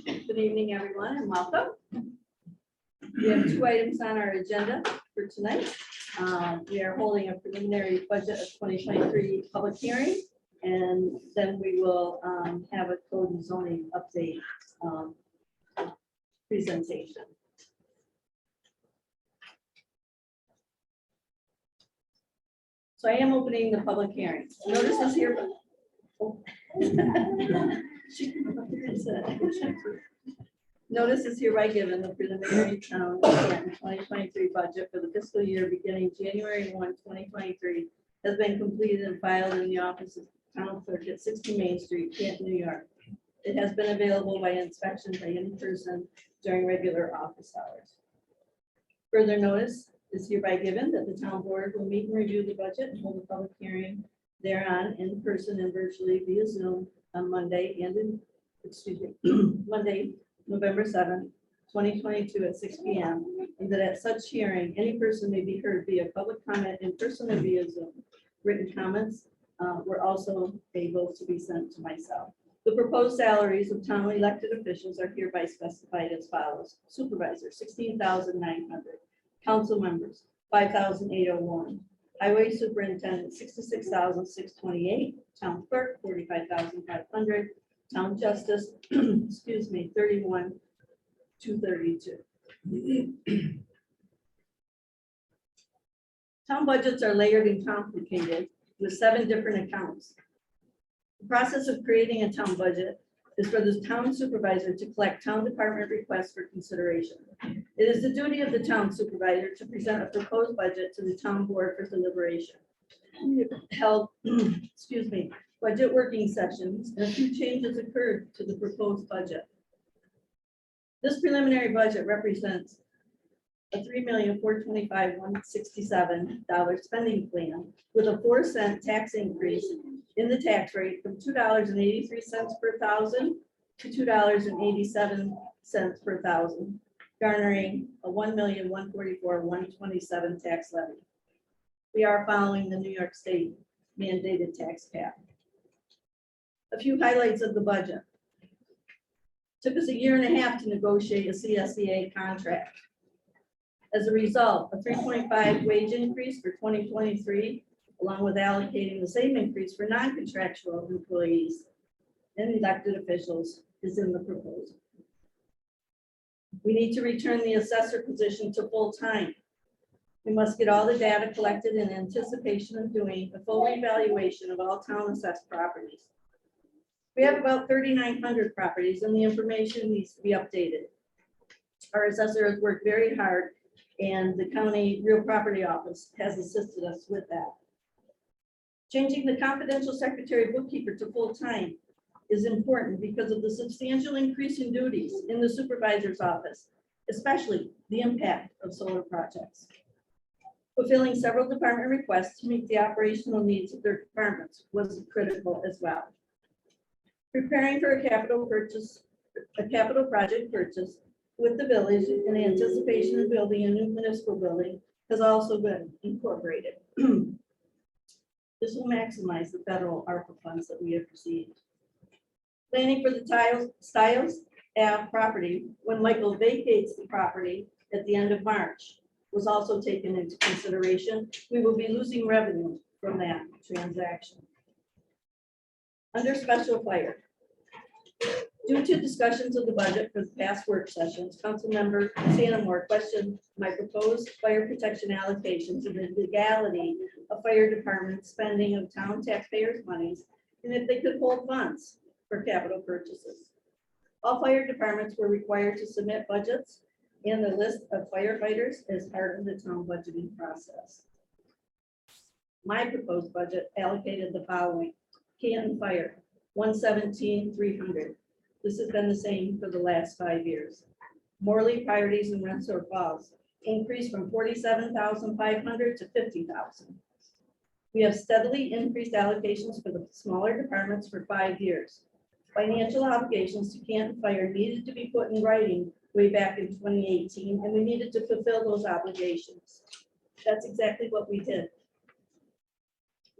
Good evening, everyone, and welcome. We have 2 items on our agenda for tonight. We are holding a preliminary budget of 2023 public hearing, and then we will have a code and zoning update presentation. So I am opening the public hearing. Notice is here. Oh. She can come up here and sit. Notice is hereby given the preliminary town Canton 2023 budget for the fiscal year beginning January 1, 2023 has been completed and filed in the office of town clerk at 60 Main Street, Canton, New York. It has been available by inspection by any person during regular office hours. Further notice is hereby given that the town board will meet and review the budget and hold a public hearing thereon in person and virtually via Zoom on Monday Monday, November 7th, 2022 at 6 p.m. and that at such hearing, any person may be heard via public comment in person or via Zoom. Written comments were also able to be sent to myself. The proposed salaries of town elected officials are hereby specified as follows. Supervisor, $16,900. Council members, $5,801. Highway superintendent, $66,628. Town clerk, $45,500. Town justice, excuse me, $31,232. Town budgets are layered and complicated with 7 different accounts. The process of creating a town budget is for the town supervisor to collect town department requests for consideration. It is the duty of the town supervisor to present a proposed budget to the town board for deliberation. We have held, excuse me, budget working sessions, and a few changes occurred to the proposed budget. This preliminary budget represents a $3,425,167 spending plan with a 4-cent tax increase in the tax rate from $2.83 per thousand to $2.87 per thousand, garnering a $1,144,127 tax levy. We are following the New York State mandated tax cap. A few highlights of the budget. Took us 1.5 years to negotiate a CSEA contract. As a result, a 3.5 wage increase for 2023, along with allocating the same increase for non-contractual employees and elected officials, is in the proposal. We need to return the assessor position to full-time. We must get all the data collected in anticipation of doing a full evaluation of all town assessed properties. We have about 3,900 properties and the information needs to be updated. Our assessor has worked very hard and the county real property office has assisted us with that. Changing the confidential secretary bookkeeper to full-time is important because of the substantial increase in duties in the supervisor's office, especially the impact of solar projects. Fulfilling several department requests to meet the operational needs of their departments was critical as well. Preparing for a capital project purchase with the village in anticipation of building a new municipal building has also been incorporated. This will maximize the federal ARPA funds that we have received. Planning for the Stiles Ave property when Michael vacates the property at the end of March was also taken into consideration. We will be losing revenue from that transaction. Under special fire, due to discussions of the budget for the past work sessions, Councilmember Sanamore questioned my proposed fire protection allocations and the legality of fire department spending of town taxpayers' monies and if they could hold funds for capital purchases. All fire departments were required to submit budgets and the list of firefighters as part of the town budgeting process. My proposed budget allocated the following: Canton Fire, $117,300. This has been the same for the last 5 years. Morley Priorities in Rensselaer Falls increased from $47,500 to $50,000. We have steadily increased allocations for the smaller departments for 5 years. Financial obligations to Canton Fire needed to be put in writing way back in 2018, and we needed to fulfill those obligations. That's exactly what we did.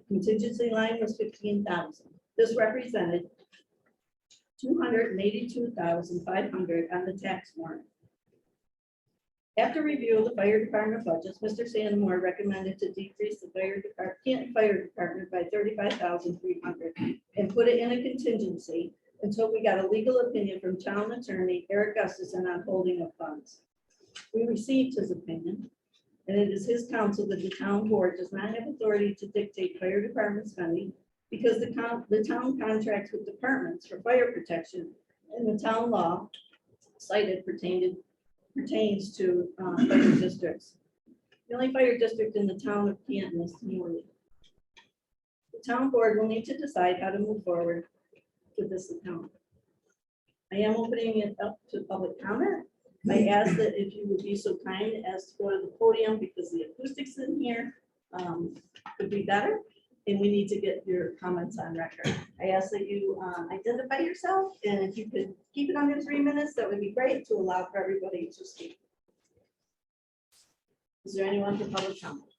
Contingency line was 15,000. This represented 282,500 on the tax warrant. After review of the fire department budgets, Mr. Sandamore recommended to decrease the Canton Fire Department by 35,300 and put it in a contingency until we got a legal opinion from town attorney Eric Gustafson on holding of funds. We received his opinion, and it is his counsel that the town board does not have authority to dictate fire department spending because the town contracts with departments for fire protection, and the town law cited pertains to fire districts. The only fire district in the town of Canton is Neely. The town board will need to decide how to move forward with this account. I am opening it up to public comment. I ask that if you would be so kind as to go to the podium because the acoustics in here could be better, and we need to get your comments on record. I ask that you identify yourself, and if you could keep it under 3 minutes, that would be great to allow for everybody to speak. Is there anyone for public comment?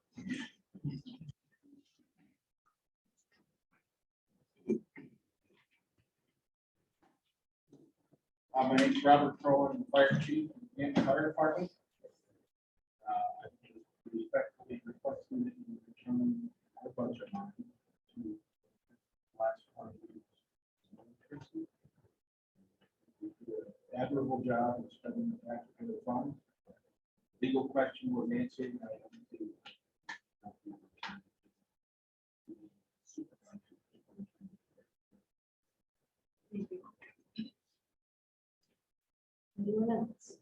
My name is Robert Crow, I'm the fire chief in the fire department. I respectfully requesting that you determine the budget line to last 1 week. You did an admirable job of spending the taxpayer funds. Legal question was answered. I have to Anyone else?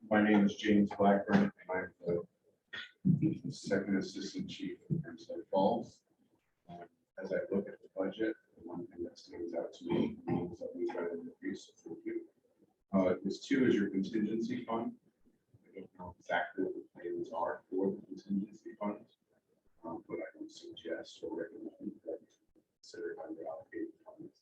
My name is James Blackburn, and I'm the second assistant chief in Hempstead Falls. As I look at the budget, the one thing that stands out to me is that we've got an increase of 4. This 2 is your contingency fund. I don't know exactly what the plans are for the contingency funds, but I would suggest or recommend that you consider how to allocate funds.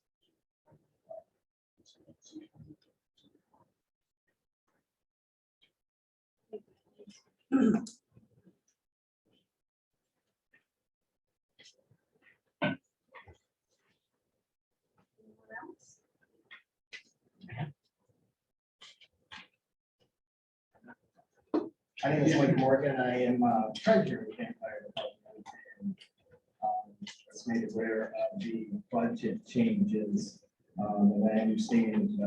Anyone else? My name is Mike Morgan. I am treasurer of the Canton Fire Department. And, was made aware of the budget changes. And I understand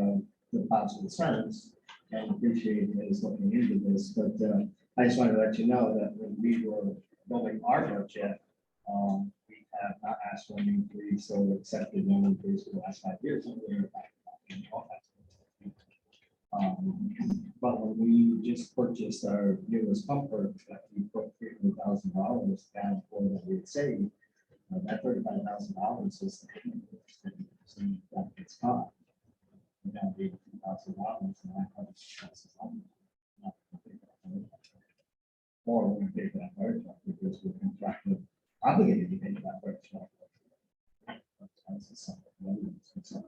the possible concerns and appreciate his looking into this. But I just wanted to let you know that when we were building our budget, we have not asked for an increase or accepted no increase for the last 5 years. But when we just purchased our newest pumper, that we put $300,000 down for that we had saved, that $35,000 is the payment that gets caught. We have $82,000 and or we're going to pay for that fire truck because we're contracted, obligated to pay for that fire truck. That's a separate revenue, because of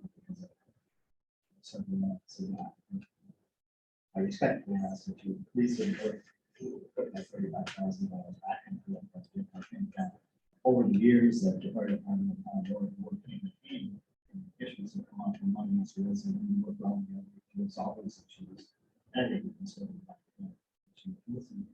something else in that. I respectfully ask that you please support put that $35,000 back into the budget. I think that over the years that the fire department working in issues that come up from money as well as we work around to resolve those issues. And I think we can sort of listen.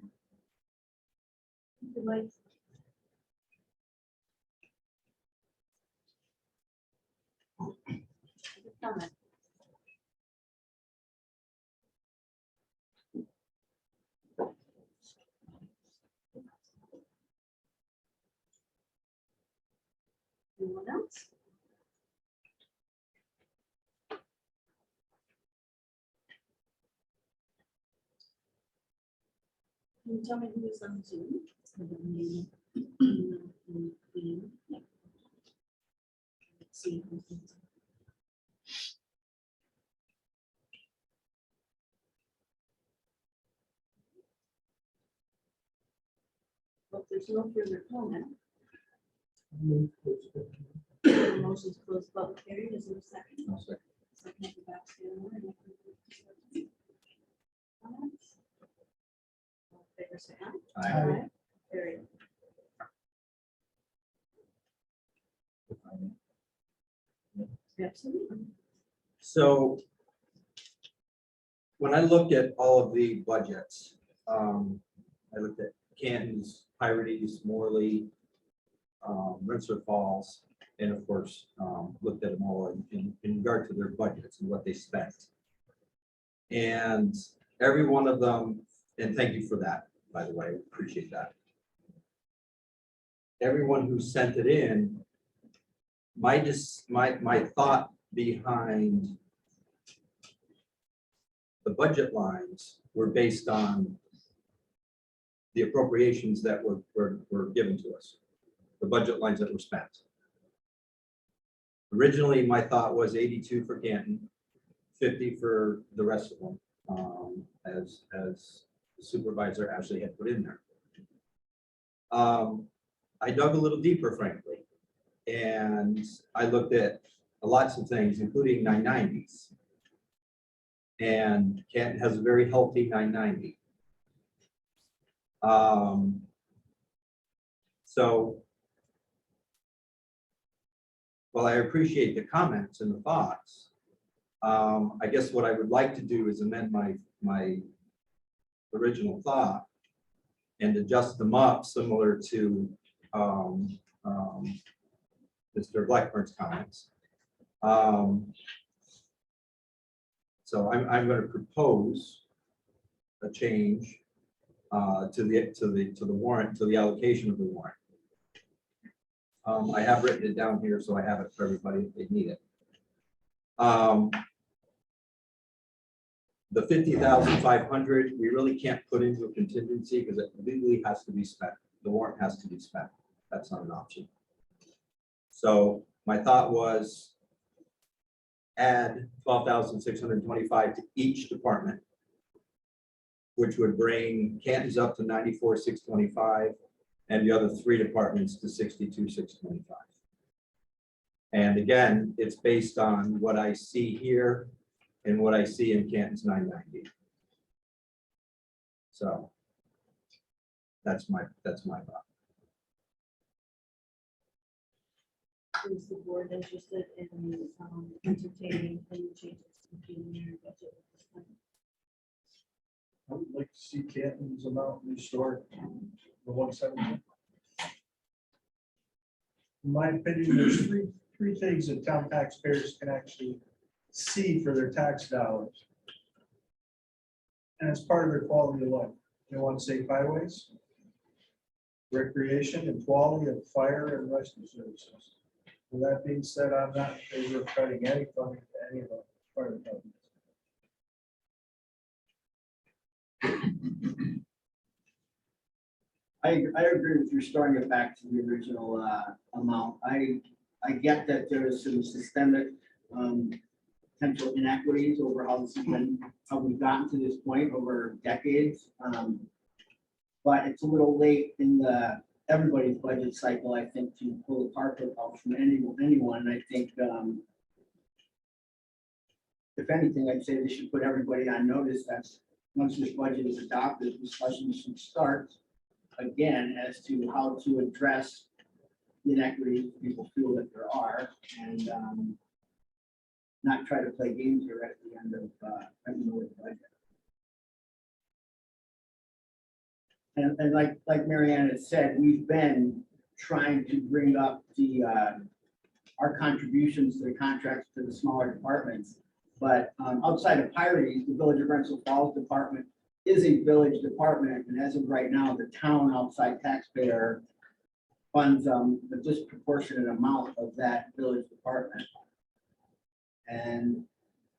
Comment. Anyone else? Can you tell me who is on Zoom? Let's see. Well, if there's no further comment. Motion to close public hearing, is there a second? I'll second. Second to Baxter. Any further comments? All in favor, say aye. Aye. Carried. Absolutely. So when I looked at all of the budgets, I looked at Canton's, Pirates, Morley, Rensselaer Falls, and of course, looked at them all in regard to their budgets and what they spent. And every one of them, and thank you for that, by the way, appreciate that. Everyone who sent it in, my thought behind the budget lines were based on the appropriations that were given to us, the budget lines that were spent. Originally, my thought was 82 for Canton, 50 for the rest of them, as the supervisor actually had put in there. I dug a little deeper, frankly, and I looked at lots of things, including 990s. And Canton has a very healthy 990. So while I appreciate the comments and the thoughts, I guess what I would like to do is amend my original thought and adjust them up similar to Mr. Blackburn's comments. So I'm going to propose a change to the warrant, to the allocation of the warrant. I have written it down here, so I have it for everybody if they need it. The 50,500, we really can't put into a contingency because it legally has to be spent. The warrant has to be spent. That's not an option. So my thought was add 12,625 to each department, which would bring Canton's up to 94,625 and the other three departments to 62,625. And again, it's based on what I see here and what I see in Canton's 990. So that's my thought. Is the board interested in entertaining any changes to the year budget at this time? I would like to see Canton's amount restored to the 170. In my opinion, there's three things that town taxpayers can actually see for their tax dollars. And it's part of their quality of life. They want to save highways, recreation, and quality of fire and rescue services. With that being said, I'm not in favor of cutting any funding to any of the fire departments. I agree with restoring it back to the original amount. I get that there is some systemic potential inequities over how this has been, how we've gotten to this point over decades. But it's a little late in everybody's budget cycle, I think, to pull the carpet off from anyone. And I think, if anything, I'd say they should put everybody on notice that once this budget is adopted, discussions should start again as to how to address the inequities people feel that there are, and not try to play games here at the end of the budget. And like Marianne had said, we've been trying to bring up our contributions to the contracts to the smaller departments. But outside of Pirates, the Village of Rensselaer Falls Department is a village department, and as of right now, the town outside taxpayer funds a disproportionate amount of that village department. And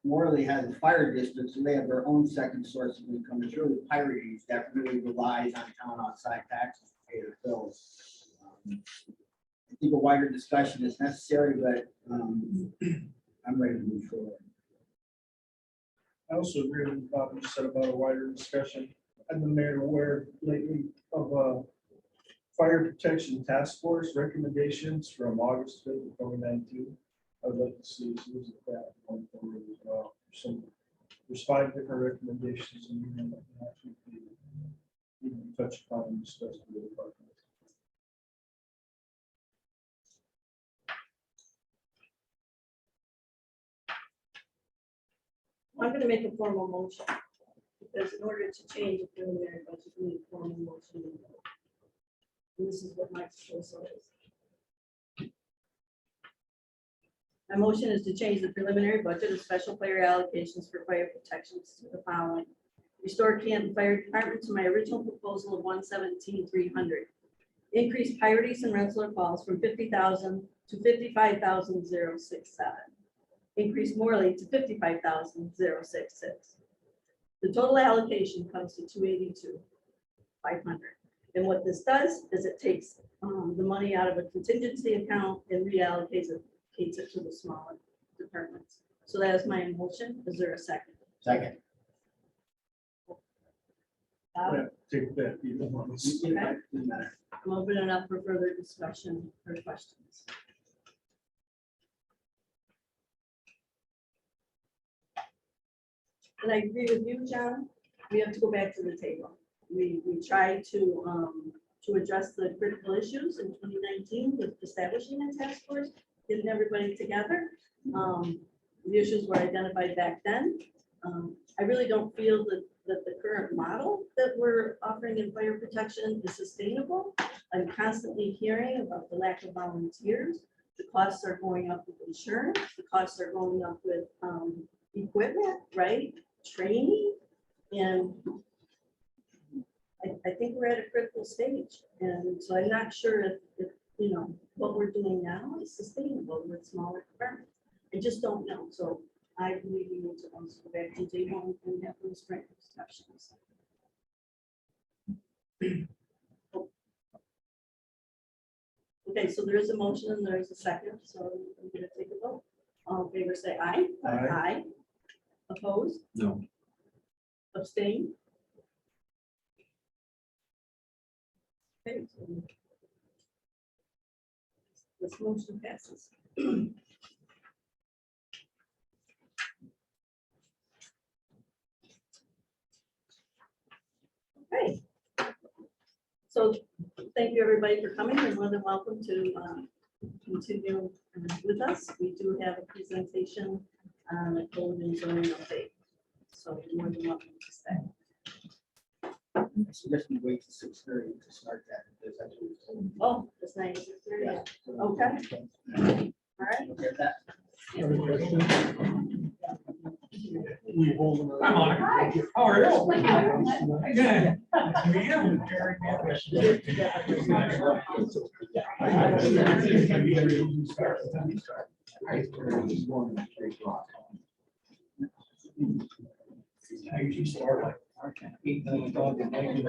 Morley has a fire district, so they have their own second source of income. It's really Pirates that really relies on town outside taxes to pay their bills. I think a wider discussion is necessary, but I'm ready to move forward. I also agree with what you said about a wider discussion. I've been made aware lately of a Fire Protection Task Force recommendations from August 5th, 2019. I'd like to see us use that going forward as well. There's 5 different recommendations in here that can actually be touched upon and discussed with the department. I'm gonna make a formal motion, because in order to change the preliminary budget, we need a formal motion. And this is what my proposal is. My motion is to change the preliminary budget of special player allocations for fire protections to the following. Restore Canton Fire Department to my original proposal of 117,300. Increase Coyotes and Rensselaer Falls from 50,000 to 55,067. Increase Morley to 55,066. The total allocation comes to 282,500. And what this does is it takes the money out of a contingency account and reallocates it to the smaller departments. So that is my motion. Is there a second? Second. Take that. I'm opening it up for further discussion or questions. And I agree with you, John. We have to go back to the table. We tried to address the critical issues in 2019 with establishing a task force, getting everybody together. The issues were identified back then. I really don't feel that the current model that we're offering in fire protection is sustainable. I'm constantly hearing about the lack of volunteers. The costs are going up with insurance. The costs are going up with equipment, right? Training. And I think we're at a critical stage. And so I'm not sure if you know, what we're doing now is sustainable with smaller departments. I just don't know. So I believe we need to also go back to table and have those frank discussions. Okay, so there is a motion and there is a second. So I'm going to take a vote. All in favor, say aye. Aye. Aye. Opposed? No. Abstain? Okay, so this motion passes. Okay. So thank you, everybody, for coming. You're more than welcome to continue with us. We do have a presentation on the code and zoning update. So you're more than welcome to stay. I suggest we wait till 6:30 to start that. Because that's what we're told. Oh, it's 9:30. Yeah. Okay. All right. Look at that. I'm on it. How are you? Good. I usually start like 8, 9 o'clock at night.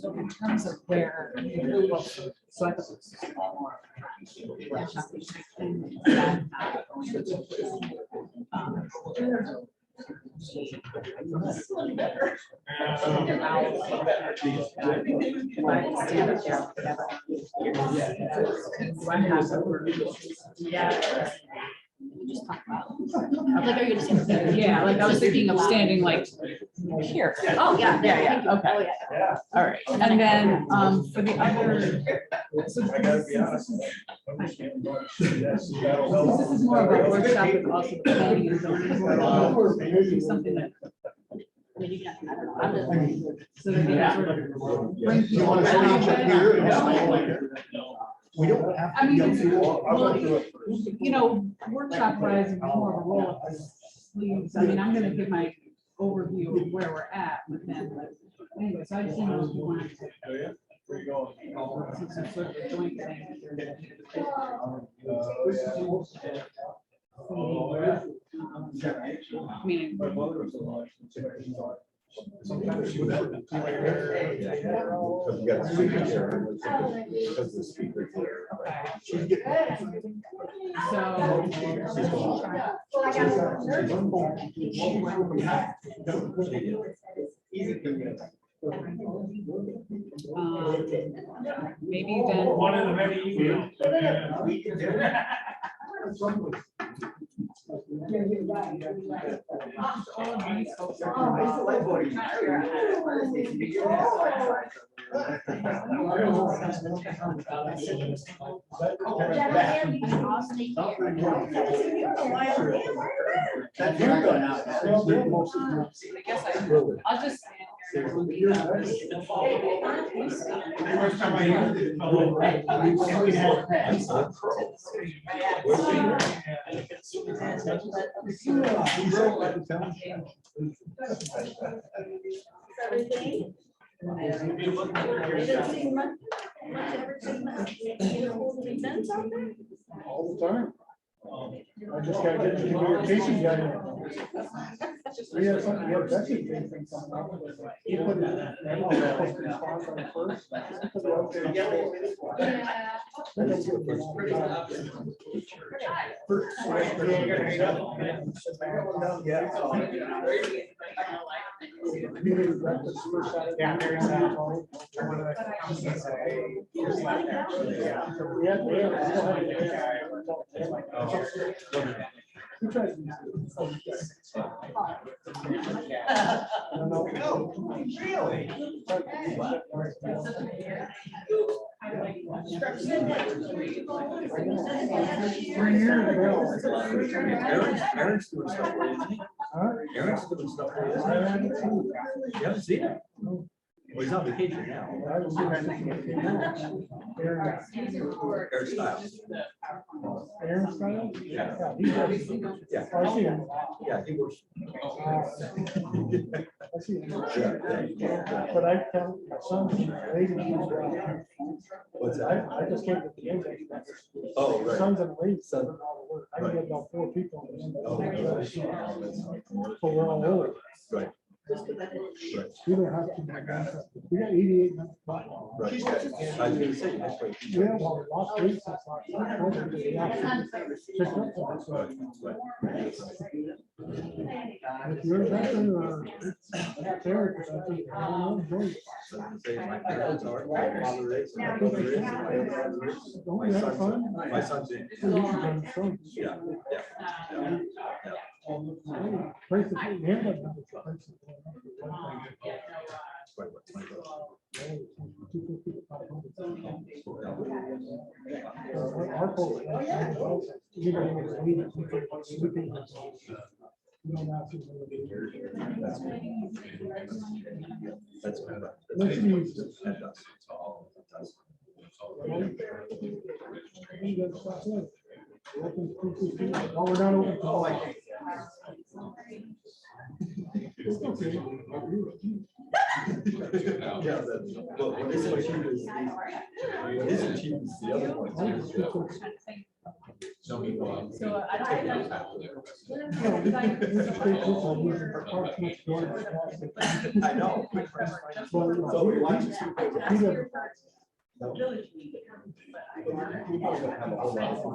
So in terms of where, so I just talk about. Like, are you just? Yeah, like I was thinking of standing like here. Oh, yeah. Yeah, okay. Oh, yeah. All right, and then for the other. I gotta be honest. This is more of a workshop with also the planning and zoning board. Something that. I mean, you got, I don't know. I'm just- So that they can sort of bring You people want to around. change it here? We don't have. I mean, to go through- I'll go through it first. You know, workshop wise, it's more of a roll up the sleeves. I mean, I'm gonna give my overview of where we're at, but then Anyway, so I just didn't know if you wanted to. Oh, yeah? Where you going? Some sort of a joint thing. Oh, yeah. Meaning, My mother was alive. Sometimes she would. Because you got the speaker here, because the speaker here. She's getting. maybe then. One of the many emails. That's what I'm going out. I guess I'll just stand here. First time I used it. Everything? You didn't see much everything, events out there? All the time. I just gotta get the communication guy. We have something, we have Becky thing something. He put it, supposed to respond on the first. Yeah, there is that. Aaron's doing stuff for you, isn't he? Aaron's doing stuff for you, isn't he? You haven't seen him? Well, he's on vacation now. Aaron Styles. Aaron Styles? Yeah. Yeah. I see him. Yeah, he works. I see him. Yeah. But I found my son, lady, What's that? I just came to the end. Oh, right. Sons and ladies. Son. I can get about 4 people. Oh, right. So we're all over. Right. We don't have to. We got 88 minutes. Right. I was gonna say, that's right. Yeah, well, last week, since last week, we actually picked up on it, so if you're back in, there, I think, I don't know, enjoy it. Say my parents are, my father is, my brother is, my brother is. Don't we have fun? My son's in. So you should have fun. Yeah, yeah. Place to put your hand up. Our folks, you know, we don't have to. That's good. Let's use this. That does. That does. Oh, we're not open to all. It's okay. Yeah, that's, well, what isn't cheap is, what isn't cheap is the other one. So I don't. I know. So we watch this. Village meeting. People don't have a whole lot of fun.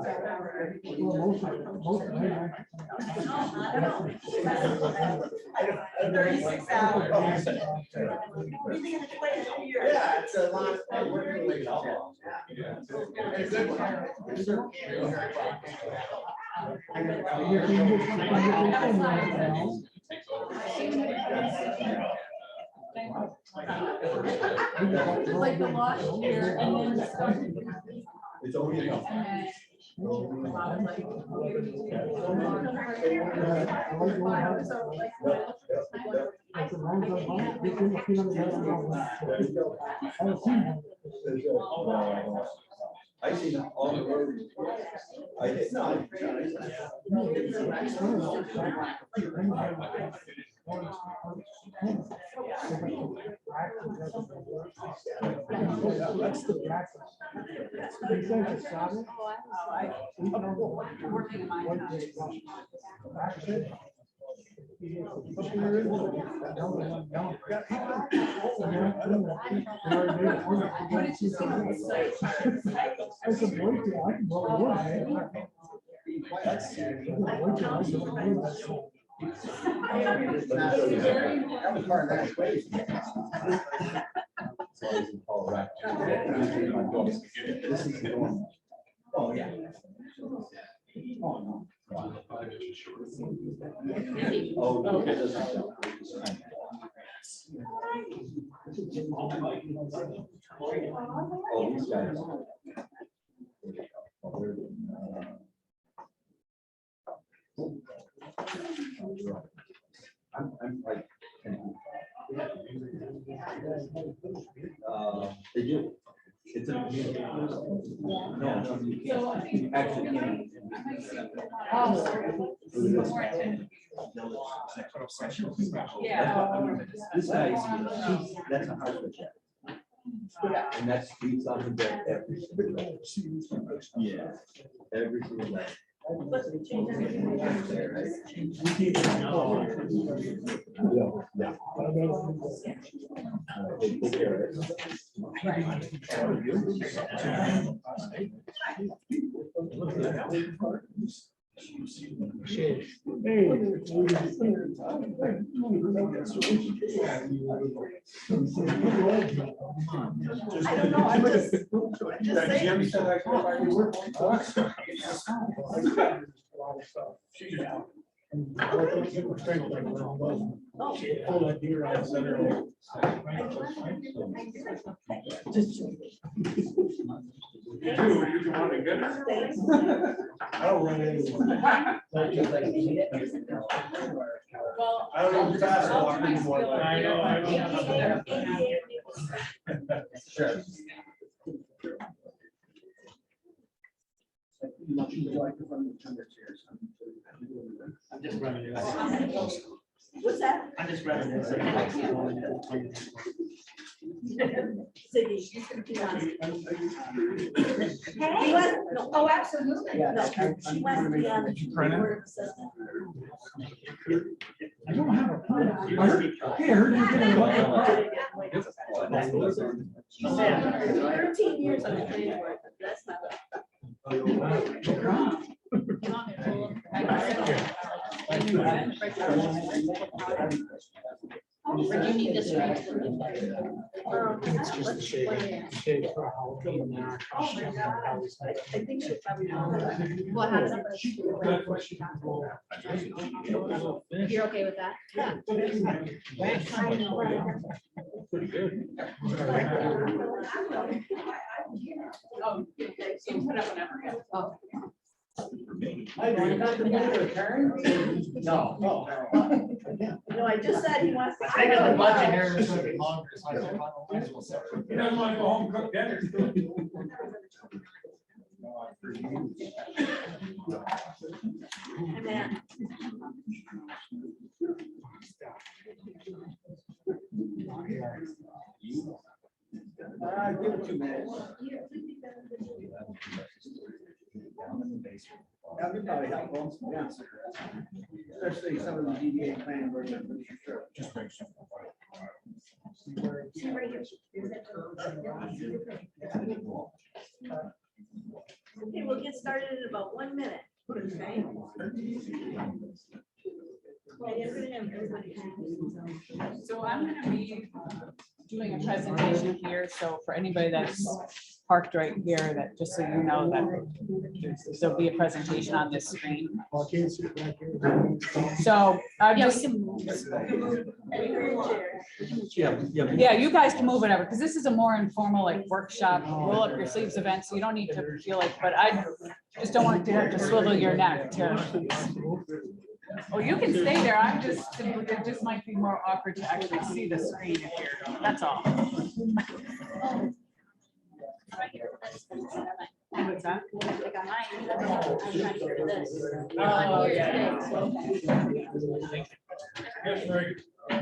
Yeah, it's a lot of working relationship. Like the last year and then stuff. It's only enough. I see all the roads. I did not. That's the breakfast. Working in my house. That was part of that equation. This is the one. Oh, yeah. Oh, no. Oh, these guys. I'm like. They do. It's a community. No, you can't. Actually, can't. This guy, that's a hard check. And that's streets on the deck every single day. Yeah. Every single day. Yeah. They take care of I don't know, I'm just saying. Jim said I could find you work. Pull that deer out center. You want to get it? I don't run anyone. Well. I don't know if fast I'll walk try anymore, to but I know, I know. Sure. Would you like to run the number chairs? I'm just running. What's that? I'm just running. Ziggy. He wants, no, Oh, absolutely. Yeah. no, she wants to be on the board of assessment. I don't have a plan. I heard you getting a 13 years on the planning board, but that's not. Or do you need this one? It's just the shade. I think she probably. Well, how does You're okay with that? Yeah. Pretty good. Oh, you can put up whenever. Oh. No. No, I just said he wants. I got the budget here, this will be longer. So I might as well separate. You don't want to go home and cook dinner. Hey, man. Give it 2 minutes. That would probably help them, yeah. Especially some of the DDA planning board members, for sure. Just make sure. Okay, we'll get started in about 1 minute. Okay? Okay, I'm gonna have everybody. So I'm gonna be doing a presentation here, so for anybody that's parked right here, that just so you know that there'll be a presentation on this screen. So I just, yeah, you guys can move whenever, because this is a more informal, like, workshop, roll up your sleeves event, so you don't need to feel like, but I just don't want to have to swivel your neck to. Oh, you can stay there. I'm just, it just might be more awkward to actually see the screen if you're, that's all. What's that? Like on mine, I'm trying to get rid of this. Oh, I'm here yeah. today, so. Yes, Ray. I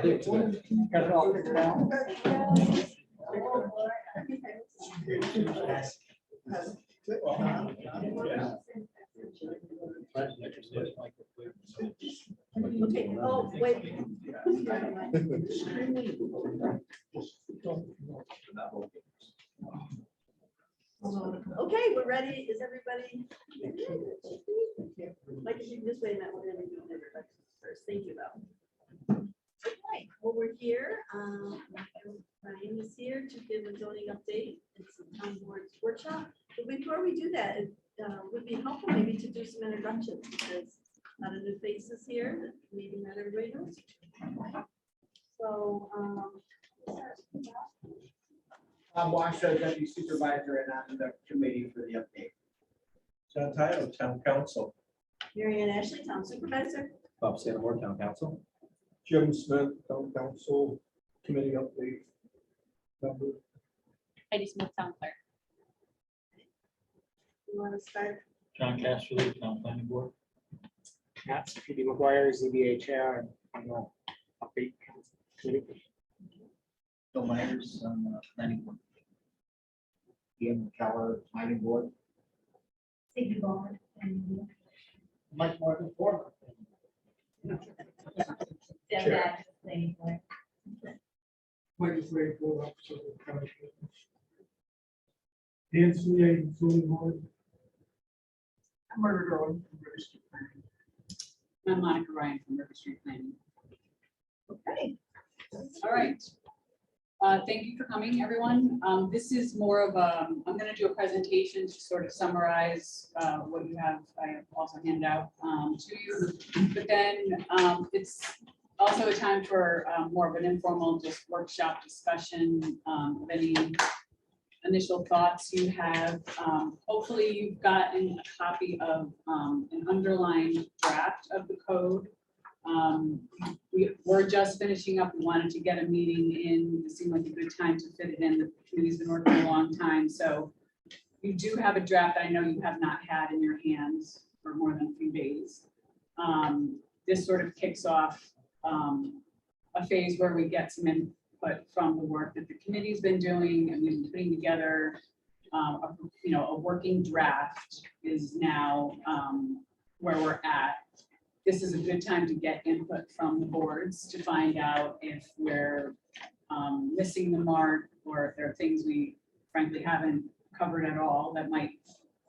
think Okay, oh, wait. Okay, we're ready. Is everybody? Mike, if you can just wait a minute, we're gonna do everybody first. Thank you, though. Okay, well, we're here. Ryan is here to give a zoning update. It's the town board's workshop. But before we do that, it would be helpful maybe to do some introductions because a lot of new faces here that maybe not everybody knows. So, I'm Washoe, Deputy Supervisor, and I'm the committee for the update. John Tyler, Town Council. Mary Ann Ashley, town supervisor. Bob Sanamore, Town Council. Jim Smith, Town Council, Committee Update. Number. Heidi Smith, town clerk. You want to start? John Casterly, Town Planning Board. Matt PD McGuire, ZBA Chair, and I'm the update committee. Bill Myers on the Planning Board. Ian Keller, Planning Board. Thank you, Bob. Mike Martin, Board. Sure. Legislative Board Officer of the County. NCA Zoning Board. I'm Margaret Garland from River Street Planning. I'm Monica Ryan from River Street Planning. Okay. All right. Thank you for coming, everyone. This is more of a, I'm going to do a presentation to sort of summarize what you have. I have also handed out to you. But then it's also a time for more of an informal, just workshop discussion of any initial thoughts you have. Hopefully you've gotten a copy of an underlined draft of the code. We're just finishing up. We wanted to get a meeting in. It seemed like a good time to fit it in. The committee's been working a long time. So you do have a draft I know you have not had in your hands for more than a few days. This sort of kicks off a phase where we get some input from the work that the committee's been doing, and we've been putting together a working draft is now where we're at. This is a good time to get input from the boards to find out if we're missing the mark or if there are things we frankly haven't covered at all that might,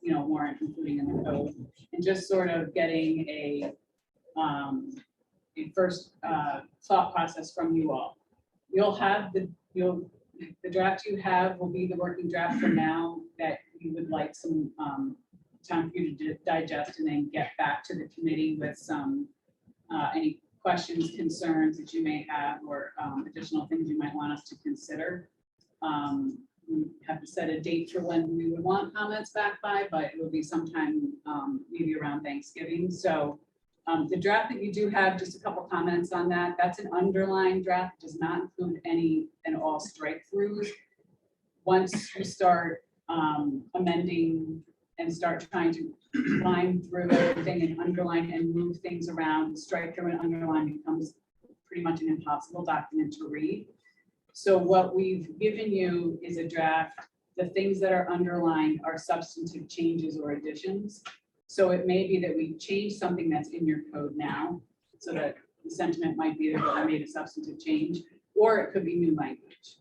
warrant including in the code, and just sort of getting a first thought process from you all. You'll have the draft you have will be the working draft for now that you would like some time for you to digest and then get back to the committee with some any questions, concerns that you may have, or additional things you might want us to consider. We have to set a date for when we would want comments back by, but it will be sometime maybe around Thanksgiving. So the draft that you do have, just a couple comments on that. That's an underlined draft, does not include any and all strike throughs. Once you start amending and start trying to line through everything and underline and move things around, strike through and underline becomes pretty much an impossible document to read. So what we've given you is a draft. The things that are underlined are substantive changes or additions. So it may be that we change something that's in your code now, so that the sentiment might be that we made a substantive change, or it could be new language.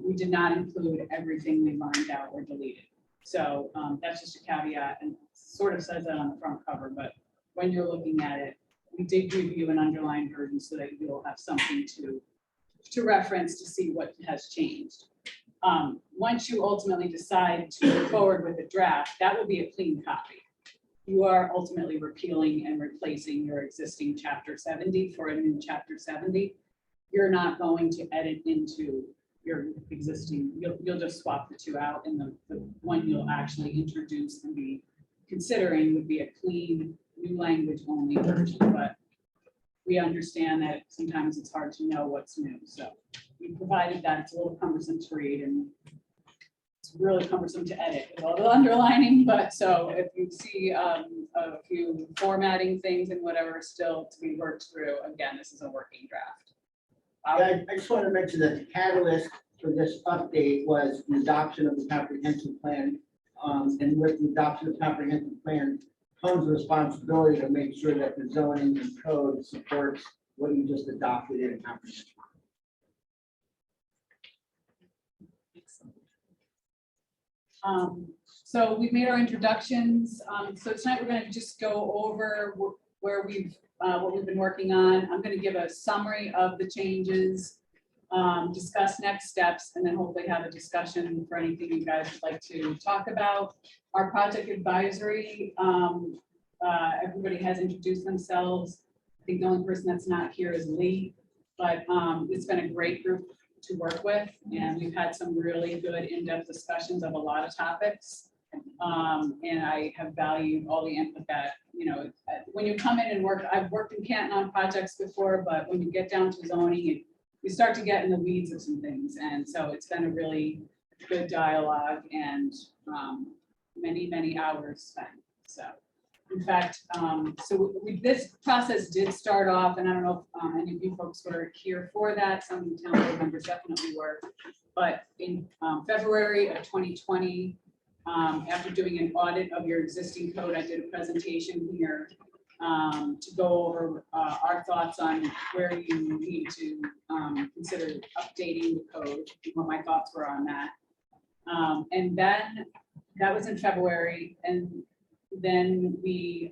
We did not include everything we lined out or deleted. So that's just a caveat, and sort of says that on the front cover, but when you're looking at it, we did give you an underlined version so that you'll have something to reference to see what has changed. Once you ultimately decide to move forward with a draft, that will be a clean copy. You are ultimately repealing and replacing your existing chapter 70 for a new chapter 70. You're not going to edit into your existing, you'll just swap the two out, and the one you'll actually introduce and be considering would be a clean new language only version. But we understand that sometimes it's hard to know what's new. So we provided that. It's a little cumbersome to read and it's really cumbersome to edit with all the underlining. But so if you see a few formatting things and whatever still to be worked through, again, this is a working draft. I just want to mention that the catalyst for this update was the adoption of the comprehensive plan. And with the adoption of the comprehensive plan comes the responsibility to make sure that the zoning and code supports what you just adopted in a comprehensive. So we've made our introductions. So tonight we're going to just go over where we've what we've been working on. I'm going to give a summary of the changes, discuss next steps, and then hopefully have a discussion for anything you guys would like to talk about. Our project advisory, everybody has introduced themselves. I think the only person that's not here is Lee, but it's been a great group to work with, and we've had some really good in-depth discussions of a lot of topics. And I have valued all the input that, you know, when you come in and work, I've worked in Canton on projects before, but when you get down to zoning, you start to get in the weeds of some things. And so it's been a really good dialogue and many, many hours spent. So in fact, this process did start off, and I don't know if any of you folks were here for that. Some of the town board members definitely were. But in February of 2020, after doing an audit of your existing code, I did a presentation here to go over our thoughts on where you need to consider updating the code, and what my thoughts were on that. And then that was in February, and then we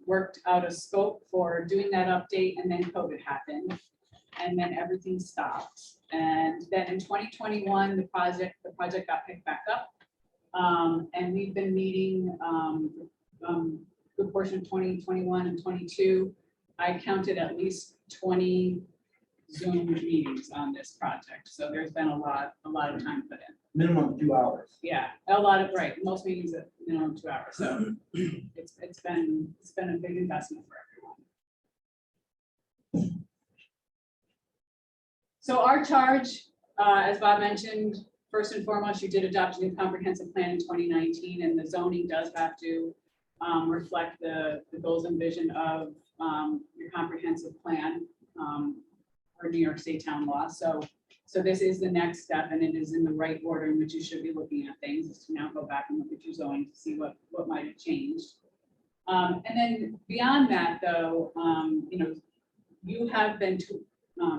worked out a scope for doing that update, and then COVID happened, and then everything stopped. And then in 2021, the project got picked back up, and we've been meeting good portion of 2021 and 22. I counted at least 20 Zoom meetings on this project, so there's been a lot of time put in. Minimum 2 hours. Yeah, a lot of, right, most meetings at minimum 2 hours, so it's been a big investment for everyone. So our charge, as Bob mentioned, first and foremost, you did adopt a new comprehensive plan in 2019, and the zoning does have to reflect the goals and vision of your comprehensive plan for New York State town law. So this is the next step, and it is in the right order in which you should be looking at things, is to now go back and look at your zoning to see what might have changed. And then beyond that, though, you know, you have been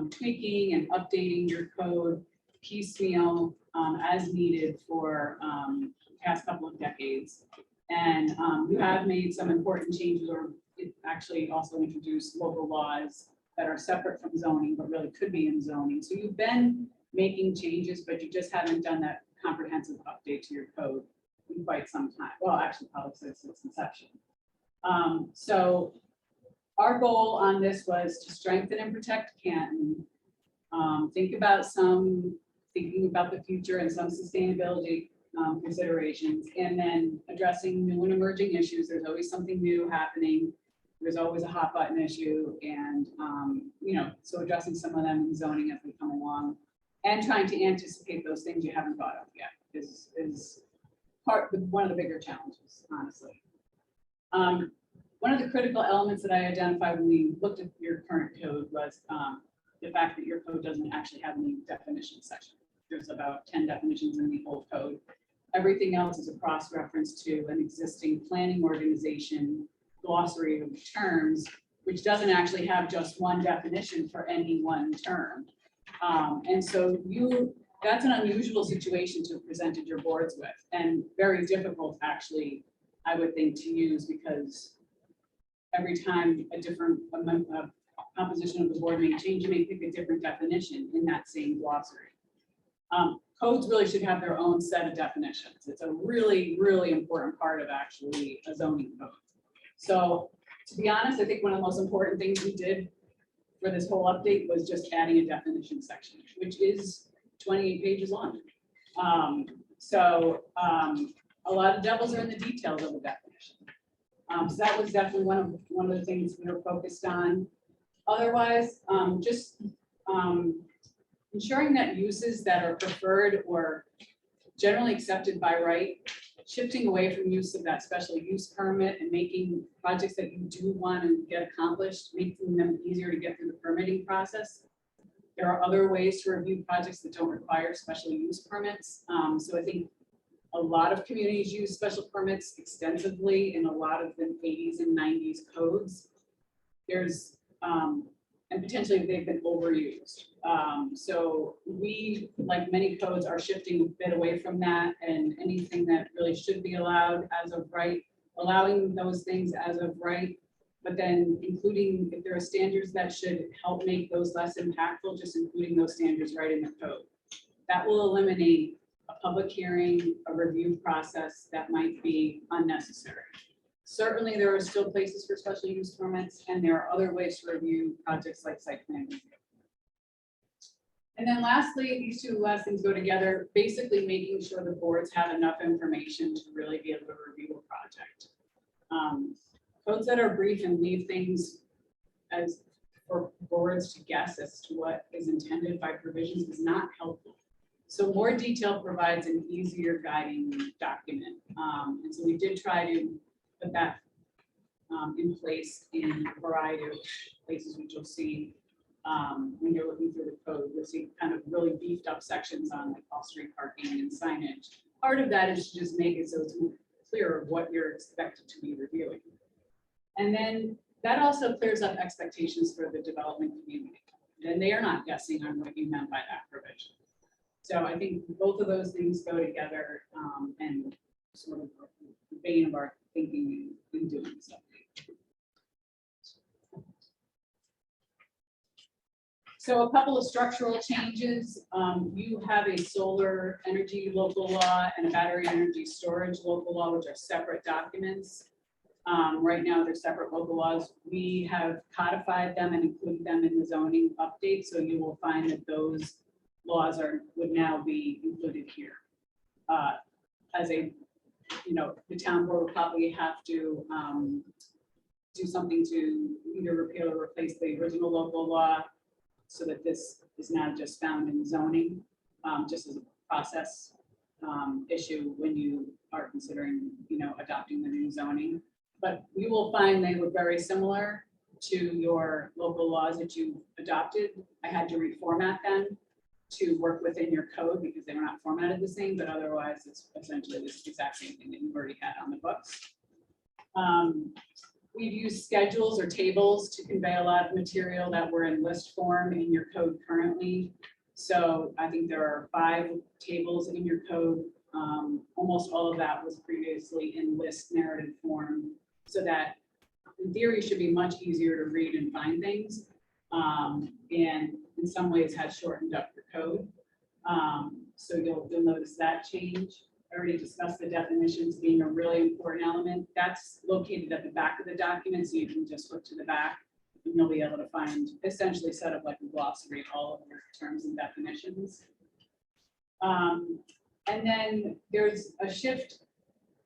tweaking and updating your code piecemeal as needed for the past couple of decades. And you have made some important changes, or it actually also introduced local laws that are separate from zoning, but really could be in zoning. So you've been making changes, but you just haven't done that comprehensive update to your code in quite some time. Well, actually, probably since its inception. So our goal on this was to strengthen and protect Canton. Thinking about the future and some sustainability considerations, and then addressing new and emerging issues. There's always something new happening. There's always a hot button issue, and you know, so addressing some of them in zoning as we come along, and trying to anticipate those things you haven't thought of yet is one of the bigger challenges, honestly. One of the critical elements that I identified when we looked at your current code was the fact that your code doesn't actually have any definition section. There's about 10 definitions in the old code. Everything else is a cross-reference to an existing planning organization glossary of terms, which doesn't actually have just one definition for any one term. And so that's an unusual situation to have presented your boards with, and very difficult actually, I would think, to use, because every time a different composition of the board may change, you may pick a different definition in that same glossary. Codes really should have their own set of definitions. It's a really, really important part of actually a zoning code. So to be honest, I think one of the most important things we did for this whole update was just adding a definition section, which is 28 pages long. A lot of devils are in the details of the definition. So that was definitely one of the things we were focused on. Otherwise, just ensuring that uses that are preferred or generally accepted by right, shifting away from use of that special use permit and making projects that you do want to get accomplished, making them easier to get through the permitting process. There are other ways to review projects that don't require special use permits. So I think a lot of communities use special permits extensively in a lot of the 80s and 90s codes. There's, and potentially they've been overused. So we, like many codes, are shifting a bit away from that, and anything that really should be allowed as of right, allowing those things as of right, but then including if there are standards that should help make those less impactful, just including those standards right in the code. That will eliminate a public hearing, a review process that might be unnecessary. Certainly, there are still places for special use permits, and there are other ways to review projects like site plan review. And then lastly, these two last things go together, basically making sure the boards have enough information to really be able to review a project. Codes that are brief and leave things as for boards to guess as to what is intended by provisions is not helpful. So more detail provides an easier guiding document. And so we did try to put that in place in a variety of places, which you'll see when you're looking through the code. You'll see kind of really beefed up sections on like off-street parking and signage. Part of that is to just make it so it's clear of what you're expected to be reviewing. And then that also clears up expectations for the development community. And they are not guessing on what you meant by that provision. So I think both of those things go together and sort of the vein of our thinking in doing so. So a couple of structural changes. You have a solar energy local law and a battery energy storage local law, which are separate documents. Right now, they're separate local laws. We have codified them and included them in the zoning update. So you will find that those laws would now be included here. As a, the town board will probably have to do something to either repeal or replace the original local law so that this is now just found in zoning, just as a process issue when you are considering, adopting the new zoning. But you will find they were very similar to your local laws that you adopted. I had to reformat them to work within your code because they were not formatted the same, but otherwise it's essentially the exact same thing that you've already had on the books. We've used schedules or tables to convey a lot of material that were in list form in your code currently. So I think there are 5 tables in your code. Almost all of that was previously in list narrative form, so that in theory should be much easier to read and find things. And in some ways has shortened up your code. So you'll notice that change. I already discussed the definitions being a really important element. That's located at the back of the document, so you can just flip to the back and you'll be able to find essentially set up like a glossary, all of your terms and definitions. And then there's a shift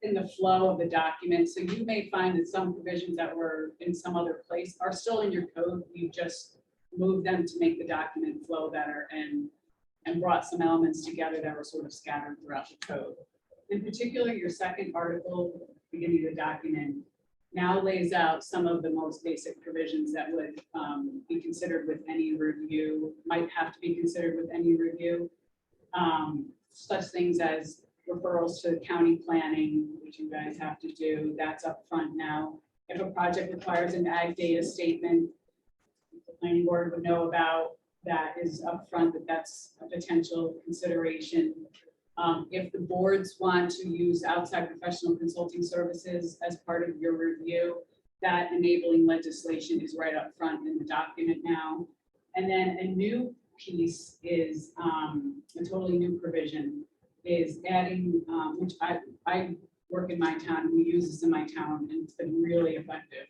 in the flow of the document. So you may find that some provisions that were in some other place are still in your code. We've just moved them to make the document flow better and brought some elements together that were sort of scattered throughout the code. In particular, your second article, beginning of the document, now lays out some of the most basic provisions that would be considered with any review, might have to be considered with any review. Such things as referrals to county planning, which you guys have to do, that's up front now. If a project requires an ag data statement, the planning board would know about, that is upfront, that's a potential consideration. If the boards want to use outside professional consulting services as part of your review, that enabling legislation is right up front in the document now. And then a new piece is a totally new provision is adding, which I work in my town, and we use this in my town, and it's been really effective.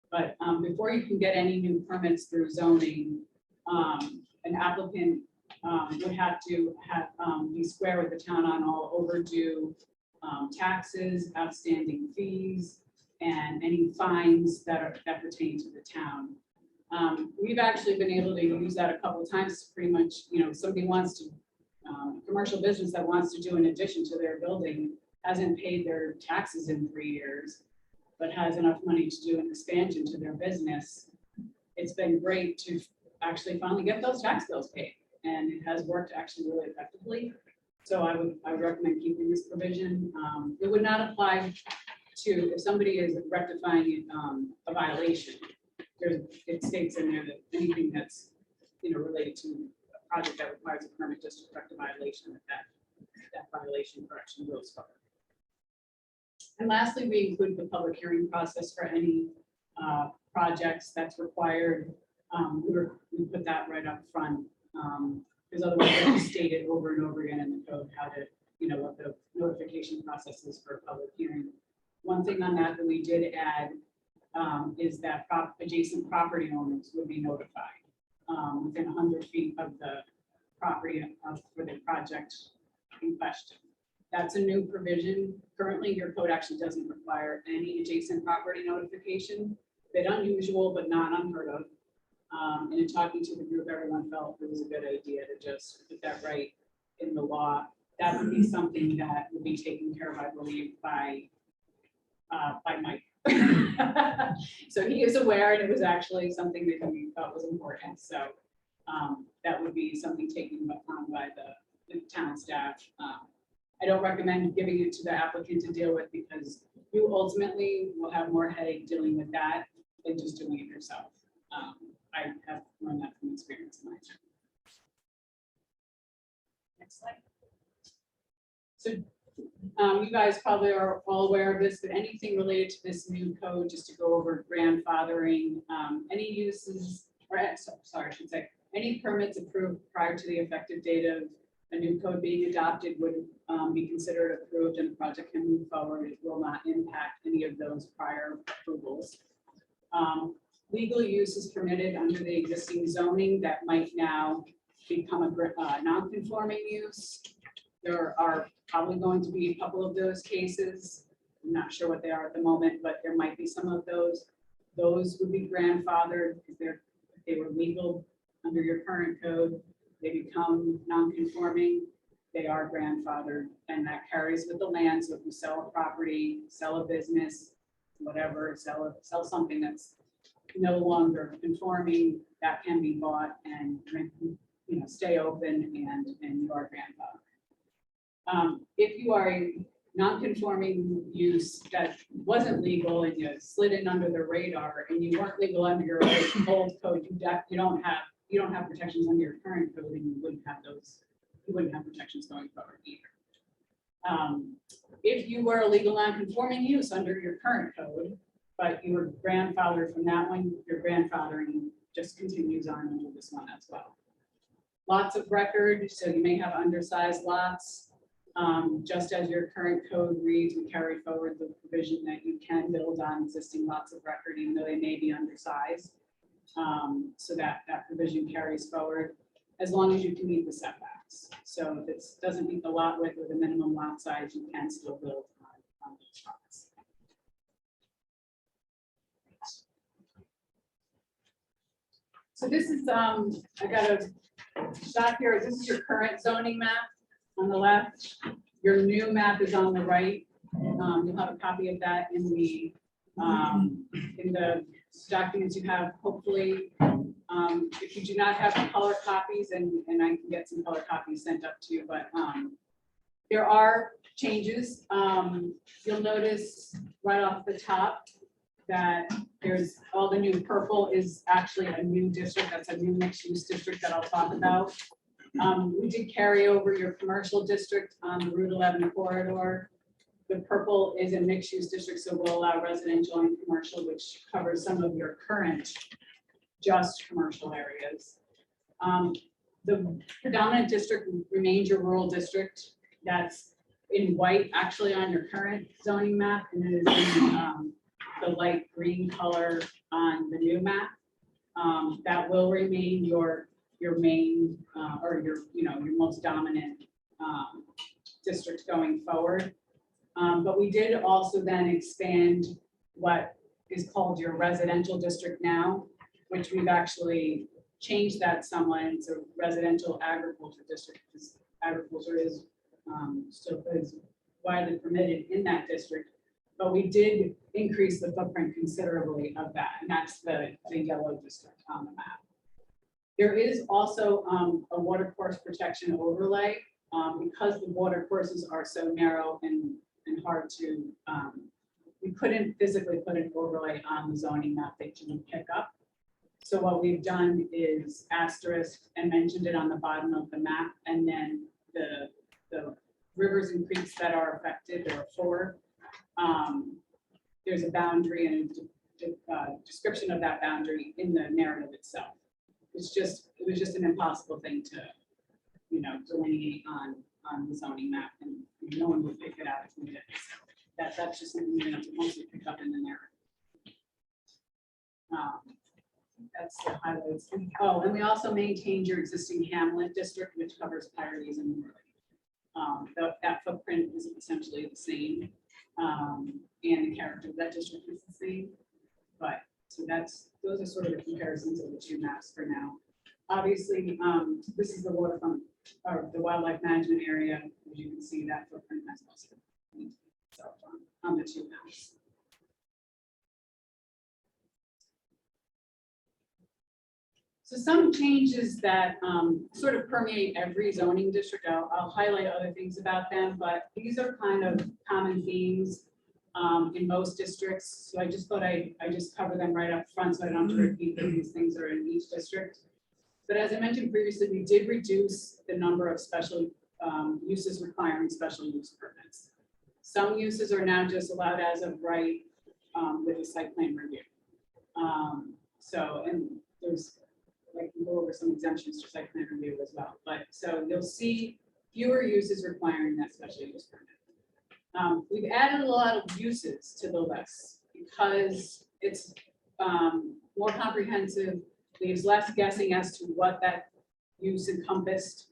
But before you can get any new permits through zoning, an applicant would have to be square with the town on all overdue taxes, outstanding fees, and any fines that pertain to the town. We've actually been able to use that a couple of times, pretty much, somebody wants to, commercial business that wants to do an addition to their building, hasn't paid their taxes in 3 years, but has enough money to do an expansion to their business. It's been great to actually finally get those tax bills paid, and it has worked actually really effectively. So I would recommend keeping this provision. It would not apply to, if somebody is rectifying a violation, it states in there that anything that's, related to a project that requires a permit just to correct a violation, that violation correction goes forward. And lastly, we include the public hearing process for any projects that's required. We put that right up front, because otherwise it's stated over and over again in the code how to, what the notification process is for a public hearing. One thing on that we did add is that adjacent property owners would be notified within 100 feet of the property for the project in question. That's a new provision. Currently, your code actually doesn't require any adjacent property notification. Bit unusual, but not unheard of. And in talking to the group, everyone felt it was a good idea to just put that right in the law. That would be something that would be taken care of, I believe, by Mike. So he is aware, and it was actually something that he thought was important. So that would be something taken on by the town staff. I don't recommend giving it to the applicant to deal with, because you ultimately will have more headache dealing with that than just doing it yourself. I have learned that from experience in my time. Next slide. So you guys probably are all aware of this, but anything related to this new code, just to go over grandfathering, any uses, or sorry, I should say, any permits approved prior to the effective date of a new code being adopted would be considered approved, and the project can move forward. It will not impact any of those prior approvals. Legal use is permitted under the existing zoning that might now become a non-conforming use. There are probably going to be a couple of those cases. I'm not sure what they are at the moment, but there might be some of those. Those would be grandfathered if they were legal under your current code. They become non-conforming, they are grandfathered, and that carries with the land. So if you sell a property, sell a business, whatever, sell something that's no longer conforming, that can be bought and stay open, and you are grandfathered. If you are a non-conforming use that wasn't legal and you slid in under the radar, and you weren't legal under your old code, you don't have protections under your current code, and you wouldn't have protections going forward either. If you were a legal non-conforming use under your current code, but you were grandfathered from that one, your grandfathering just continues on under this one as well. Lots of record, so you may have undersized lots. Just as your current code reads, we carry forward the provision that you can build on existing lots of record, even though they may be undersized. So that provision carries forward as long as you can meet the setbacks. So if it doesn't meet the lot width or the minimum lot size, you can still build on those lots. So this is, I got a shot here. This is your current zoning map on the left. Your new map is on the right. You'll have a copy of that in the documents you have, hopefully. If you do not have color copies, and I can get some color copies sent up to you, but there are changes. You'll notice right off the top that there's all the new purple is actually a new district. That's a new mixed use district that I'll talk about. We did carry over your commercial district on the Route 11 corridor. The purple is a mixed use district, so we'll allow residential and commercial, which covers some of your current just commercial areas. The predominant district remains your rural district. That's in white actually on your current zoning map, and it is in the light green color on the new map. That will remain your main or your most dominant district going forward. But we did also then expand what is called your residential district now. which we've actually changed that somewhat. It's a residential agriculture district, because agriculture is still is widely permitted in that district. But we did increase the footprint considerably of that, and that's the yellow district on the map. There is also a water course protection overlay, because the water courses are so narrow and hard to, we couldn't physically put an overlay on the zoning map that you would pick up. So what we've done is asterisk and mentioned it on the bottom of the map, and then the rivers and creeks that are affected, there are 4. There's a boundary and a description of that boundary in the narrative itself. It was just an impossible thing to, delineate on the zoning map, and no one would pick it out if we did. So that's just something you have to mostly pick up in the narrative. That's the highlights. Oh, and we also maintained your existing hamlet district, which covers Pirates and Morley. That footprint is essentially the same, and the character of that district is the same. But so those are sort of the comparisons of the 2 maps for now. Obviously, this is the waterfront or the wildlife management area. As you can see, that footprint has also been on the 2 maps. So some changes that sort of permeate every zoning district. I'll highlight other things about them, but these are kind of common themes in most districts. So I just thought I just cover them right up front, so I don't have to repeat that these things are in each district. But as I mentioned previously, we did reduce the number of special uses requiring special use permits. Some uses are now just allowed as of right with a site plan review. And there's, I can go over some exemptions to site plan review as well. But so you'll see fewer uses requiring that special use permit. We've added a lot of uses to the list because it's more comprehensive, leaves less guessing as to what that use encompassed.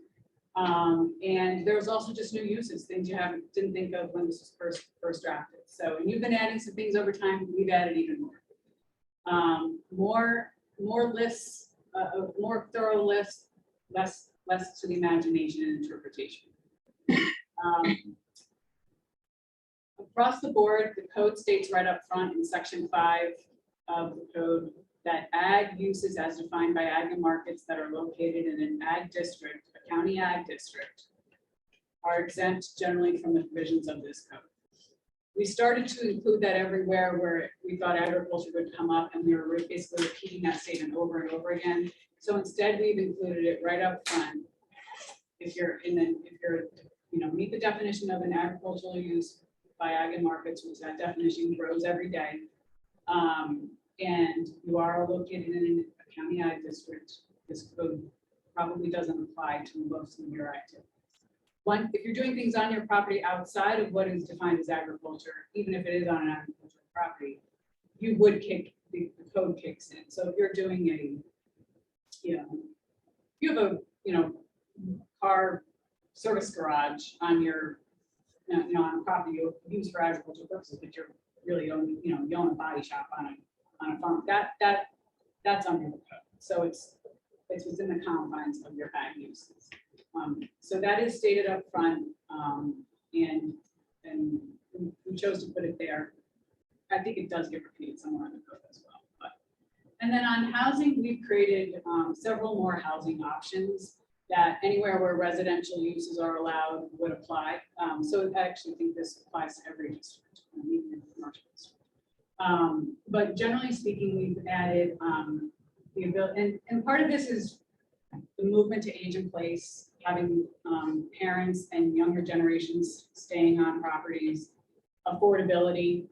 And there was also just new uses, things you didn't think of when this was first drafted. So, and you've been adding some things over time, we've added even more. More lists, a more thorough list, less to the imagination and interpretation. Across the board, the code states right up front in section 5 of the code that ag uses as defined by ag and markets that are located in an ag district, a county ag district, are exempt generally from the provisions of this code. We started to include that everywhere where we thought agriculture would come up, and we were basically repeating that statement over and over again. So instead, we've included it right up front. If you're meet the definition of an agricultural use by ag and markets, which that definition grows every day, and you are located in a county ag district, this code probably doesn't apply to most of your activities. If you're doing things on your property outside of what is defined as agriculture, even if it is on an agricultural property, you would the code kicks in. So if you're doing you have a car service garage on your on a property you use for agricultural purposes, but you're really you own a body shop on a farm. That's under the code. So it's within the confines of your ag uses. So that is stated up front, and we chose to put it there. I think it does get repeated somewhere in the code as well. And then on housing, we've created several more housing options that anywhere where residential uses are allowed would apply. So I actually think this applies to every district, even in the commercial district. But generally speaking, we've added the ability, and part of this is the movement to age in place, having parents and younger generations staying on properties, affordability.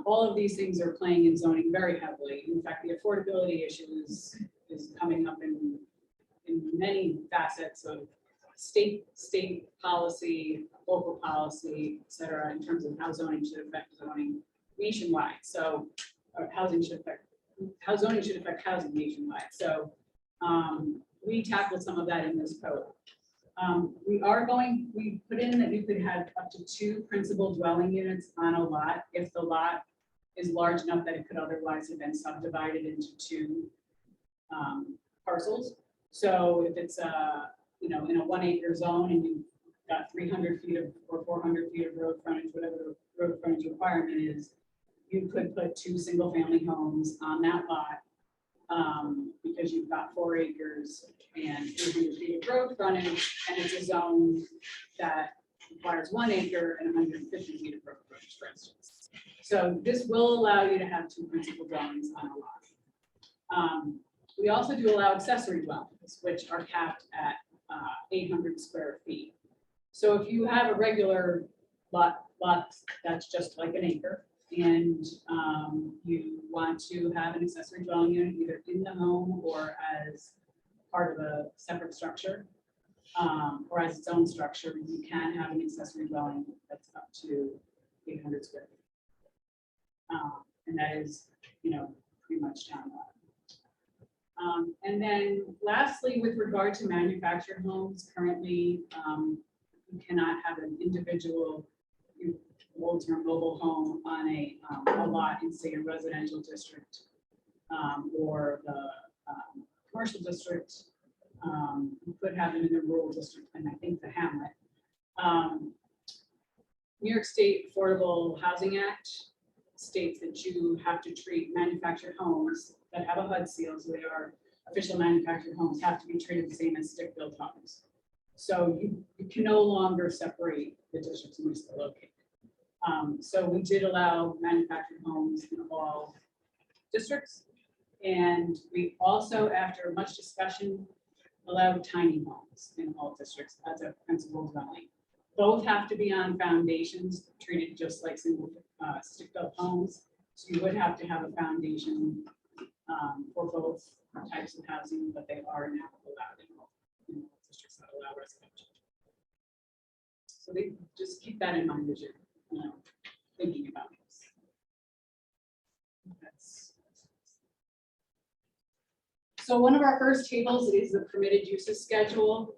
All of these things are playing in zoning very heavily. In fact, the affordability issue is coming up in many facets of state policy, local policy, et cetera, in terms of how zoning should affect zoning nationwide. So how zoning should affect housing nationwide. So we tackled some of that in this code. We put in that you could have up to 2 principal dwelling units on a lot if the lot is large enough that it could otherwise have been subdivided into 2 parcels. So if it's in a 1 acre zone and you've got 300 feet of, or 400 feet of road frontage, whatever the road frontage requirement is, you could put 2 single family homes on that lot. Because you've got 4 acres and 300 feet of road frontage, and it's a zone that requires 1 acre and 150 feet of road frontage, for instance. So this will allow you to have 2 principal dwellings on a lot. We also do allow accessory dwellings, which are capped at 800 square feet. So if you have a regular lot that's just like an acre, and you want to have an accessory dwelling unit either in the home or as part of a separate structure, or as its own structure, you can have an accessory dwelling that's up to 800 square feet. And that is, pretty much down the line. And then lastly, with regard to manufactured homes, currently, you cannot have an individual long-term mobile home on a lot in, say, a residential district, or the commercial district. You could have them in the rural district, and I think the hamlet. New York State Affordable Housing Act states that you have to treat manufactured homes that have a HUD seal, so they are official manufactured homes, have to be treated the same as stick-built homes. So you can no longer separate the districts in which they're located. So we did allow manufactured homes in all districts. And we also, after much discussion, allowed tiny homes in all districts as a principal dwelling. Both have to be on foundations treated just like single stick-built homes. So you would have to have a foundation for both types of housing, but they are now allowed in all districts that allow residential. So they just keep that in mind as you're thinking about this. So one of our first tables is the permitted uses schedule.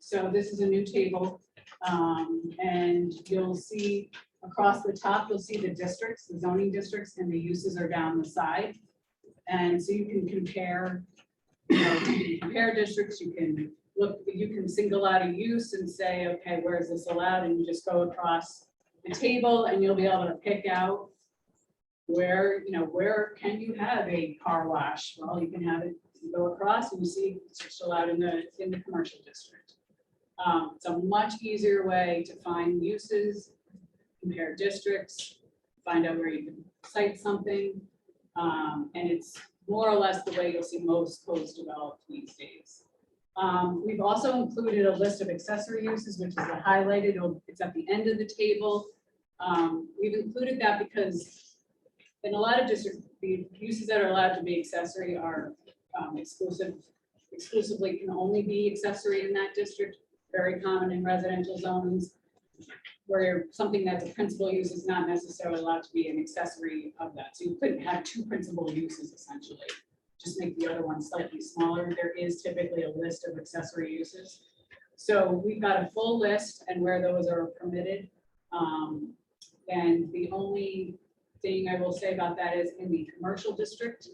So this is a new table, and you'll see across the top, you'll see the districts, the zoning districts, and the uses are down the side. And so you can compare, you can compare districts, you can look, you can single out a use and say, okay, where is this allowed? And you just go across the table and you'll be able to pick out where can you have a car wash? Well, you can have it, you go across and you see it's just allowed in the commercial district. It's a much easier way to find uses, compare districts, find out where you can cite something. And it's more or less the way you'll see most codes developed these days. We've also included a list of accessory uses, which is the highlighted, it's at the end of the table. We've included that because in a lot of districts, the uses that are allowed to be accessory are exclusively can only be accessory in that district. Very common in residential zones, where something that's a principal use is not necessarily allowed to be an accessory of that. So you couldn't have 2 principal uses essentially. Just make the other one slightly smaller. There is typically a list of accessory uses. So we've got a full list and where those are permitted. And the only thing I will say about that is in the commercial district,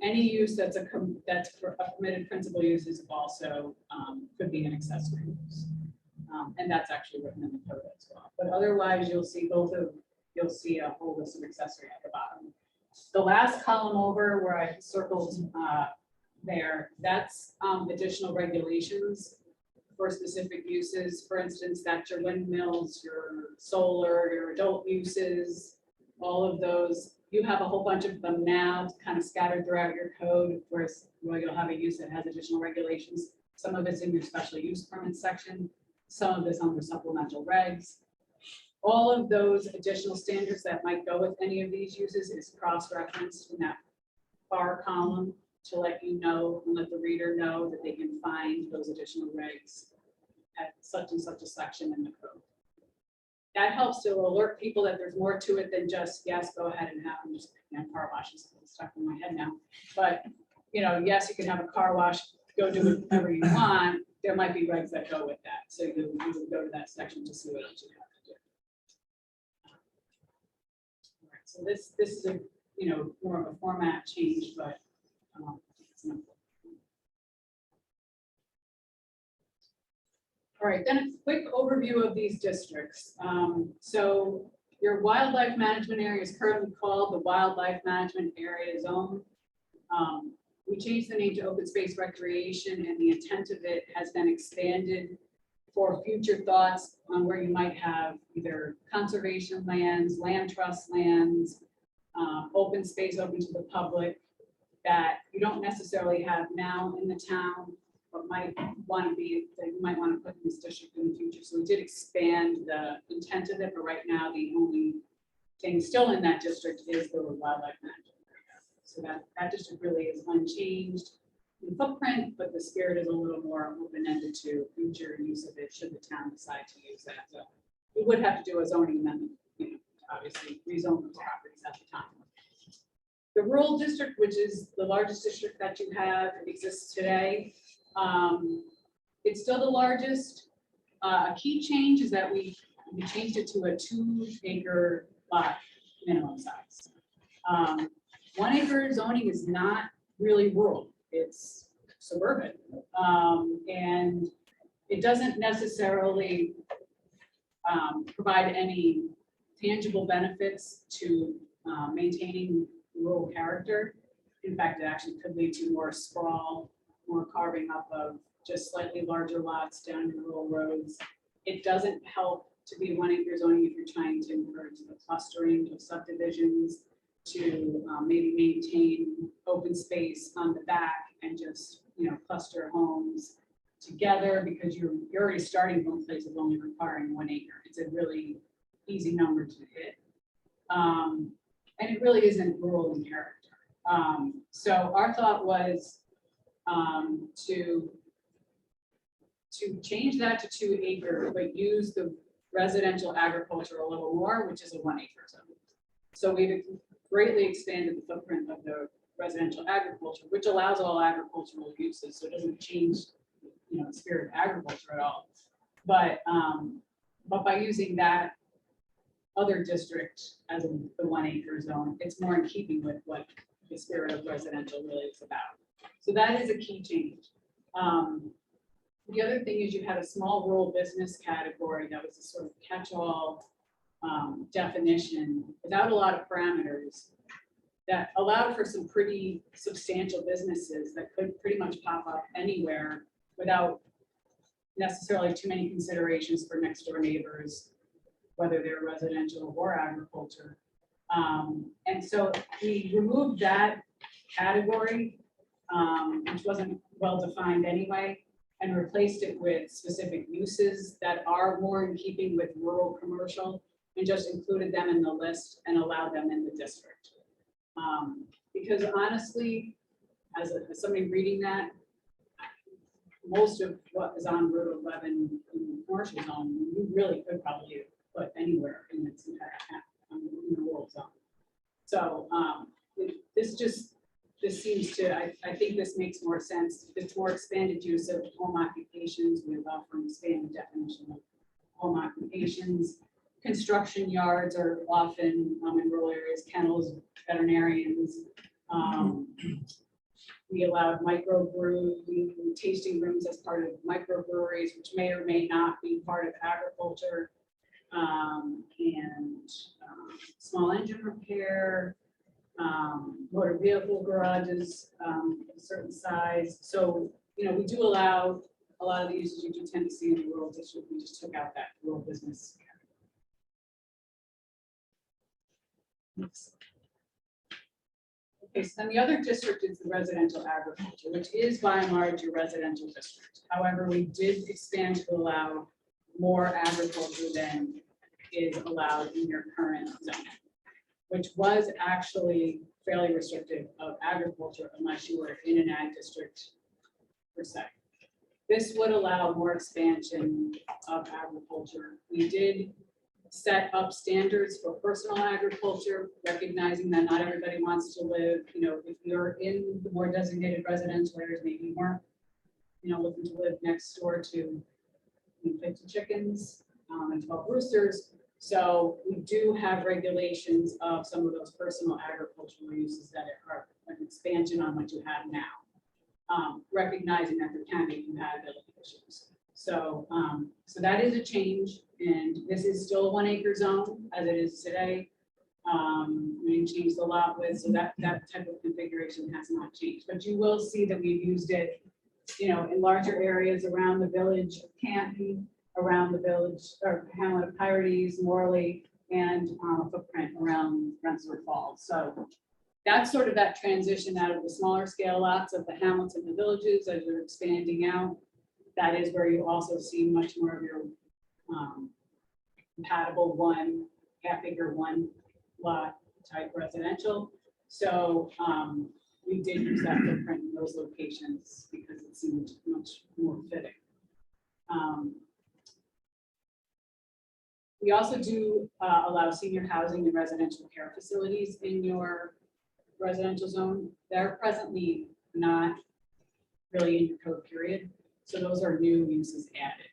any use that's a permitted principal use is also could be an accessory use. And that's actually written in the code as well. But otherwise, you'll see you'll see a whole list of accessory at the bottom. The last column over where I circled there, that's additional regulations for specific uses. For instance, that's your windmills, your solar, your adult uses, all of those. You have a whole bunch of them now kind of scattered throughout your code. Of course, you'll have a use that has additional regulations. Some of it's in your special use permit section, some of it's under supplemental regs. All of those additional standards that might go with any of these uses is cross-referenced in that far column to let you know and let the reader know that they can find those additional regs at such and such a section in the code. That helps to alert people that there's more to it than just, yes, go ahead and have them just car washes stuck in my head now. But yes, you can have a car wash, go do whatever you want. There might be regs that go with that. So you would go to that section to see what else you have to do. All right, so this is a more of a format change, but All right, then a quick overview of these districts. So your wildlife management area is currently called the Wildlife Management Area Zone. We changed the name to Open Space Recreation, and the intent of it has been expanded for future thoughts on where you might have either conservation lands, land trust lands, open space open to the public that you don't necessarily have now in the town, but might want to be, that you might want to put in this district in the future. So we did expand the intent of it, but right now the only thing still in that district is the wildlife management area. So that district really is unchanged in footprint, but the spirit is a little more open-ended to future use of it should the town decide to use that. So we would have to do a zoning amendment, you know, to obviously rezone the properties at the time. The rural district, which is the largest district that you have, exists today. It's still the largest. A key change is that we changed it to a 2-acre lot minimum size. 1 acre zoning is not really rural, it's suburban. And it doesn't necessarily provide any tangible benefits to maintaining rural character. In fact, it actually could lead to more sprawl, more carving up of just slightly larger lots down your rural roads. It doesn't help to be 1 acre zoning if you're trying to encourage the clustering of subdivisions, to maybe maintain open space on the back and just, you know, cluster homes together, because you're already starting from a place of only requiring 1 acre. It's a really easy number to hit. And it really isn't rural in character. So our thought was to change that to 2 acre, but use the residential agriculture a little more, which is a 1 acre zone. So we've greatly expanded the footprint of the residential agriculture, which allows all agricultural uses. So it doesn't change, you know, the spirit of agriculture at all. But by using that other district as the 1 acre zone, it's more in keeping with what the spirit of residential really is about. So that is a key change. The other thing is you had a small rural business category that was a sort of catch-all definition without a lot of parameters that allowed for some pretty substantial businesses that could pretty much pop up anywhere without necessarily too many considerations for next door neighbors, whether they're residential or agriculture. And so we removed that category, which wasn't well defined anyway, and replaced it with specific uses that are more in keeping with rural commercial, and just included them in the list and allowed them in the district. Because honestly, as somebody reading that, most of what is on Route 11 in the commercial zone, you really could probably put anywhere in its entire in the rural zone. So this seems to, I think this makes more sense. It's more expanded use of home occupations. We allow for an expanded definition of home occupations. Construction yards are often in rural areas, kennels, veterinarians. We allowed microbrew tasting rooms as part of microbreweries, which may or may not be part of agriculture. And small engine repair, motor vehicle garages, a certain size. So, you know, we do allow a lot of the uses you do tend to see in the rural district. We just took out that rural business. Okay, so then the other district is the residential agriculture, which is by and large your residential district. However, we did expand to allow more agriculture than is allowed in your current zone, which was actually fairly restrictive of agriculture unless you were in an ag district per se. This would allow more expansion of agriculture. We did set up standards for personal agriculture, recognizing that not everybody wants to live, you know, if you're in the more designated residential areas, maybe you weren't, you know, looking to live next door to 50 chickens and 12 roosters. So we do have regulations of some of those personal agricultural uses that are an expansion on what you have now. recognizing that there can be compatibility issues. So, so that is a change, and this is still a 1 acre zone as it is today. We didn't change the lot width, so that type of configuration has not changed, but you will see that we've used it, you know, in larger areas around the village of Canton, around the village or hamlet of Pirates, Morley, and a footprint around Rensselaer Falls. So that's sort of that transition out of the smaller scale lots of the hamlets and the villages as you're expanding out. That is where you also see much more of your compatible 1 half acre 1 lot type residential. So we did use that footprint in those locations because it seemed much more fitting. We also do allow senior housing and residential care facilities in your residential zone. They're presently not really in your code period. So those are new uses added.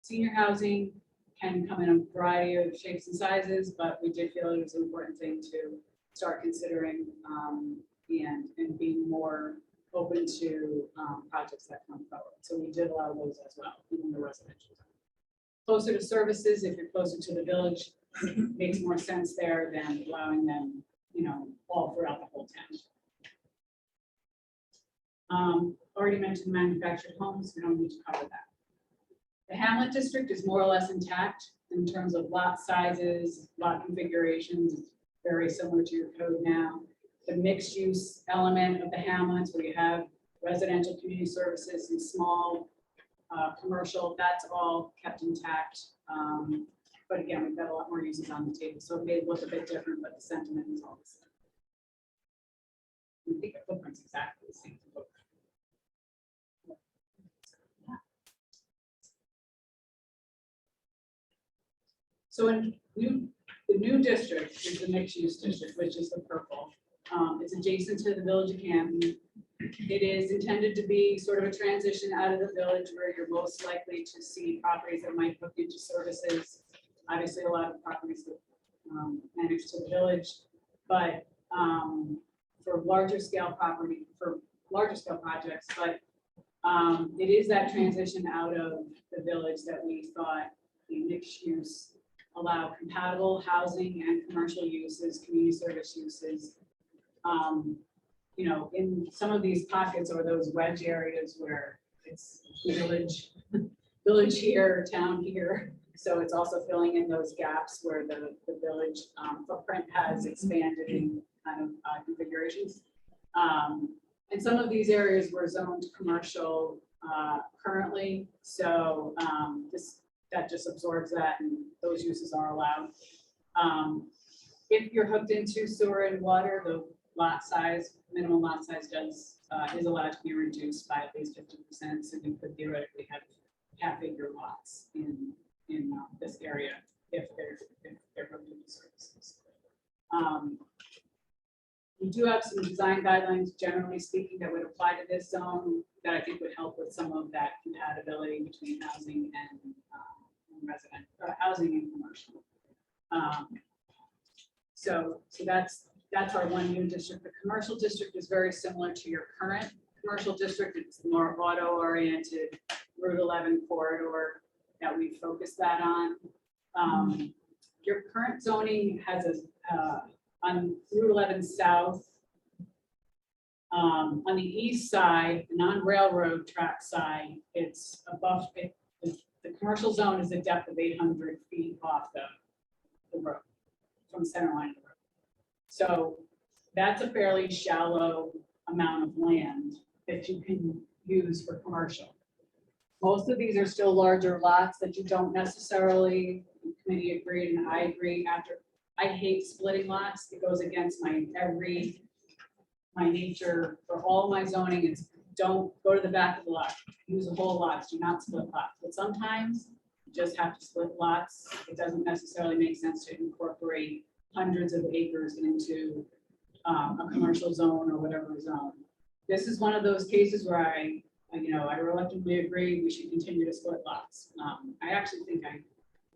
Senior housing can come in a variety of shapes and sizes, but we did feel it was an important thing to start considering and being more open to projects that come forward. So we did allow those as well in the residential zone. Closer to services, if you're closer to the village, makes more sense there than allowing them, you know, all throughout the whole town. Already mentioned manufactured homes, we don't need to cover that. The Hamlet district is more or less intact in terms of lot sizes, lot configurations. It's very similar to your code now. The mixed use element of the hamlets where you have residential community services and small commercial, that's all kept intact. But again, we've got a lot more uses on the table, so it may look a bit different, but the sentiment is all the same. I think the footprint's exactly the same. So in the new district is the mixed use district, which is the purple. It's adjacent to the village of Canton. It is intended to be sort of a transition out of the village where you're most likely to see properties that might hook into services. Obviously, a lot of properties that manage to the village, but for larger scale property, for larger scale projects, but it is that transition out of the village that we thought the mixed use allow compatible housing and commercial uses, community service uses. You know, in some of these pockets or those wedge areas where it's village here, town here. So it's also filling in those gaps where the village footprint has expanded in kind of configurations. And some of these areas were zoned commercial currently. So that just absorbs that, and those uses are allowed. If you're hooked into sewer and water, the lot size, minimum lot size is allowed to be reduced by at least 50%. So you could theoretically have half acre lots in this area if they're hooked into services. We do have some design guidelines, generally speaking, that would apply to this zone that I think would help with some of that compatibility between housing and resident housing and commercial. So that's our one new district. The commercial district is very similar to your current commercial district. It's more auto oriented Route 11 corridor that we focus that on. Your current zoning has a on Route 11 South. On the east side, the non-railroad track side, it's above it. The commercial zone is a depth of 800 feet off the road, from the center line of the road. So that's a fairly shallow amount of land that you can use for commercial. Most of these are still larger lots that you don't necessarily, the committee agreed and I agree after. I hate splitting lots. It goes against my nature for all my zoning. It's don't go to the back of the lot. Use a whole lot. Do not split lots. But sometimes you just have to split lots. It doesn't necessarily make sense to incorporate hundreds of acres into a commercial zone or whatever zone. This is one of those cases where I reluctantly agree we should continue to split lots. I actually think I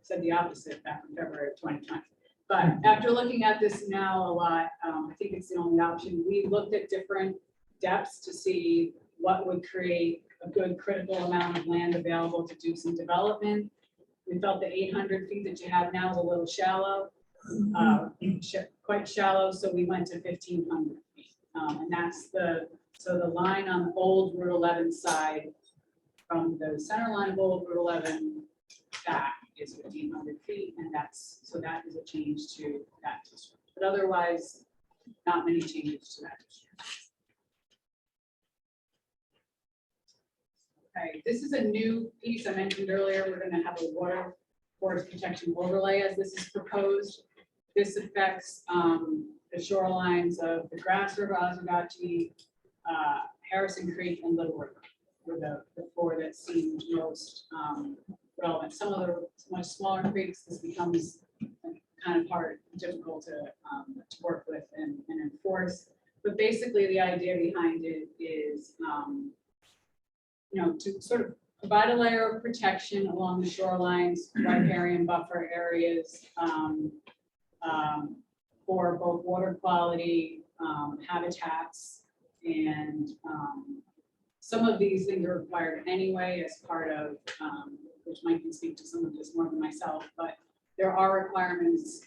said the opposite back in February of 2020. But after looking at this now a lot, I think it's the only option. We looked at different depths to see what would create a good critical amount of land available to do some development. We felt the 800 feet that you have now is a little shallow, quite shallow, so we went to 1,500 feet. And that's so the line on old Route 11 side, from the center line of old Route 11 back is 1,500 feet, and so that is a change to that district. But otherwise, not many changes to that district. Okay, this is a new piece I mentioned earlier. We're gonna have a water forest protection overlay as this is proposed. This affects the shorelines of the Grass River, Oswegatchie, Harrison Creek, and Little River were the four that seemed most relevant. Some of the much smaller creeks, this becomes kind of difficult to work with and enforce. But basically, the idea behind it is, to sort of provide a layer of protection along the shorelines, riparian buffer areas, for both water quality, habitats, and some of these things are required anyway as part of, which Mike can speak to some of this more than myself, but there are requirements,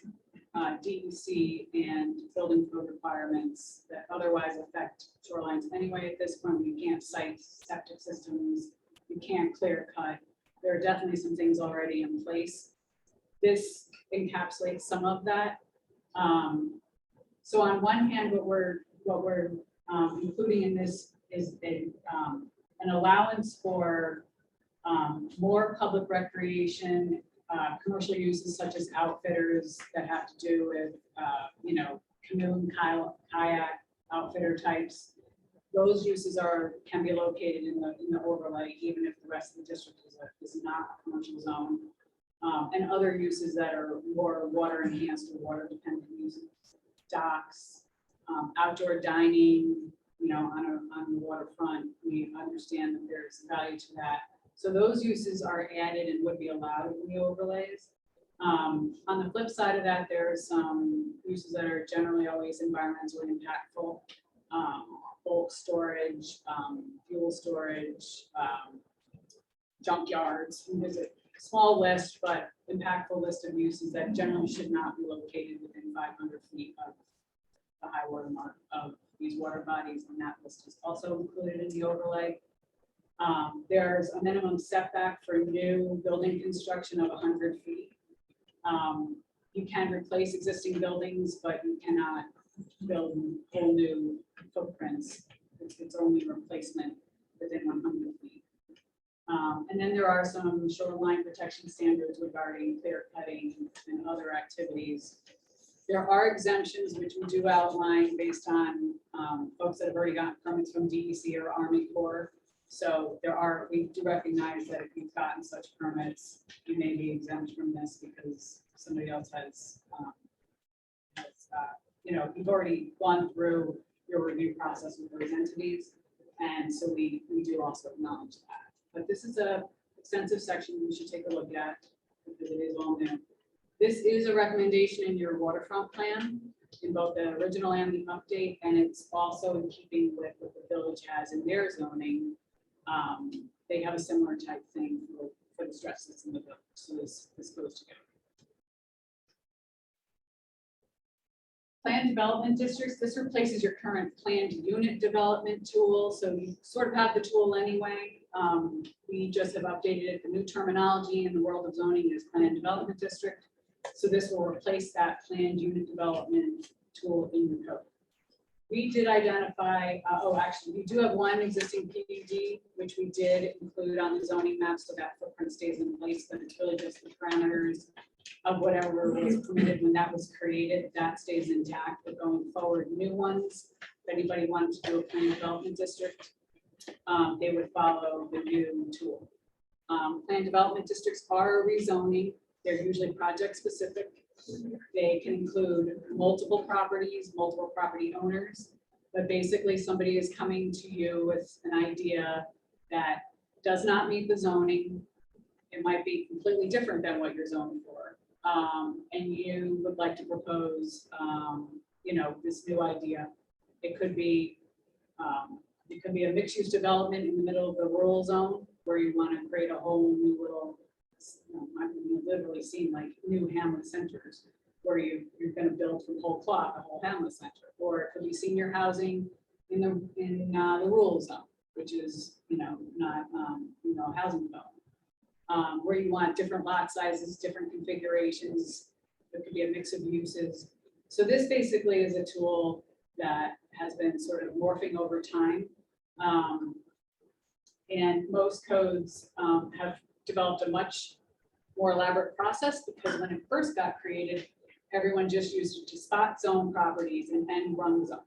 DEC and building code requirements that otherwise affect shorelines anyway. At this point, you can't site septic systems, you can't clear cut. There are definitely some things already in place. This encapsulates some of that. So on one hand, what we're including in this is an allowance for more public recreation, commercial uses such as outfitters that have to do with, canoe and kayak outfitter types. Those uses can be located in the overlay, even if the rest of the district is not a commercial zone. And other uses that are more water enhanced or water dependent uses, docks, outdoor dining, on the waterfront. We understand that there's value to that. So those uses are added and would be allowed in the overlays. On the flip side of that, there are some uses that are generally always environmentally impactful. Bulk storage, fuel storage, junkyards. And there's a small list, but impactful list of uses that generally should not be located within 500 feet of the high water mark of these water bodies, and that list is also included in the overlay. There's a minimum setback for new building construction of 100 feet. You can replace existing buildings, but you cannot build whole new footprints. It's only replacement within 100 feet. And then there are some shoreline protection standards regarding clear cutting and other activities. There are exemptions which we do outline based on folks that have already gotten permits from DEC or Army Corps. So we do recognize that if you've gotten such permits, you may be exempt from this because somebody else has you've already gone through your review process with those entities. And so we do also acknowledge that. But this is a extensive section we should take a look at because it is all new. This is a recommendation in your waterfront plan in both the original and the update, and it's also in keeping with what the village has in their zoning. They have a similar type thing for the stress that's in the village. So this goes together. Planned development districts, this replaces your current planned unit development tool. So you sort of have the tool anyway. We just have updated it. The new terminology in the world of zoning is planned development district. So this will replace that planned unit development tool in the code. We did identify, actually, we do have one existing PUD, which we did include on the zoning map, so that footprint stays in place, but it's really just the parameters of whatever was permitted when that was created, that stays intact. But going forward, new ones, if anybody wanted to do a planned development district, they would follow the new tool. Planned development districts are rezoning. They're usually project specific. They can include multiple properties, multiple property owners, but basically somebody is coming to you with an idea that does not meet the zoning. It might be completely different than what you're zoned for. And you would like to propose, this new idea. It could be It could be a mixed-use development in the middle of the rural zone where you want to create a whole new little, I've literally seen like new hamlet centers where you're going to build from whole cloth, a whole hamlet center. Or it could be senior housing in the rural zone, which is, not, housing development. Where you want different lot sizes, different configurations. There could be a mix of uses. So this basically is a tool that has been sort of morphing over time. And most codes have developed a much more elaborate process because when it first got created, everyone just used it to spot zone properties and then run zone.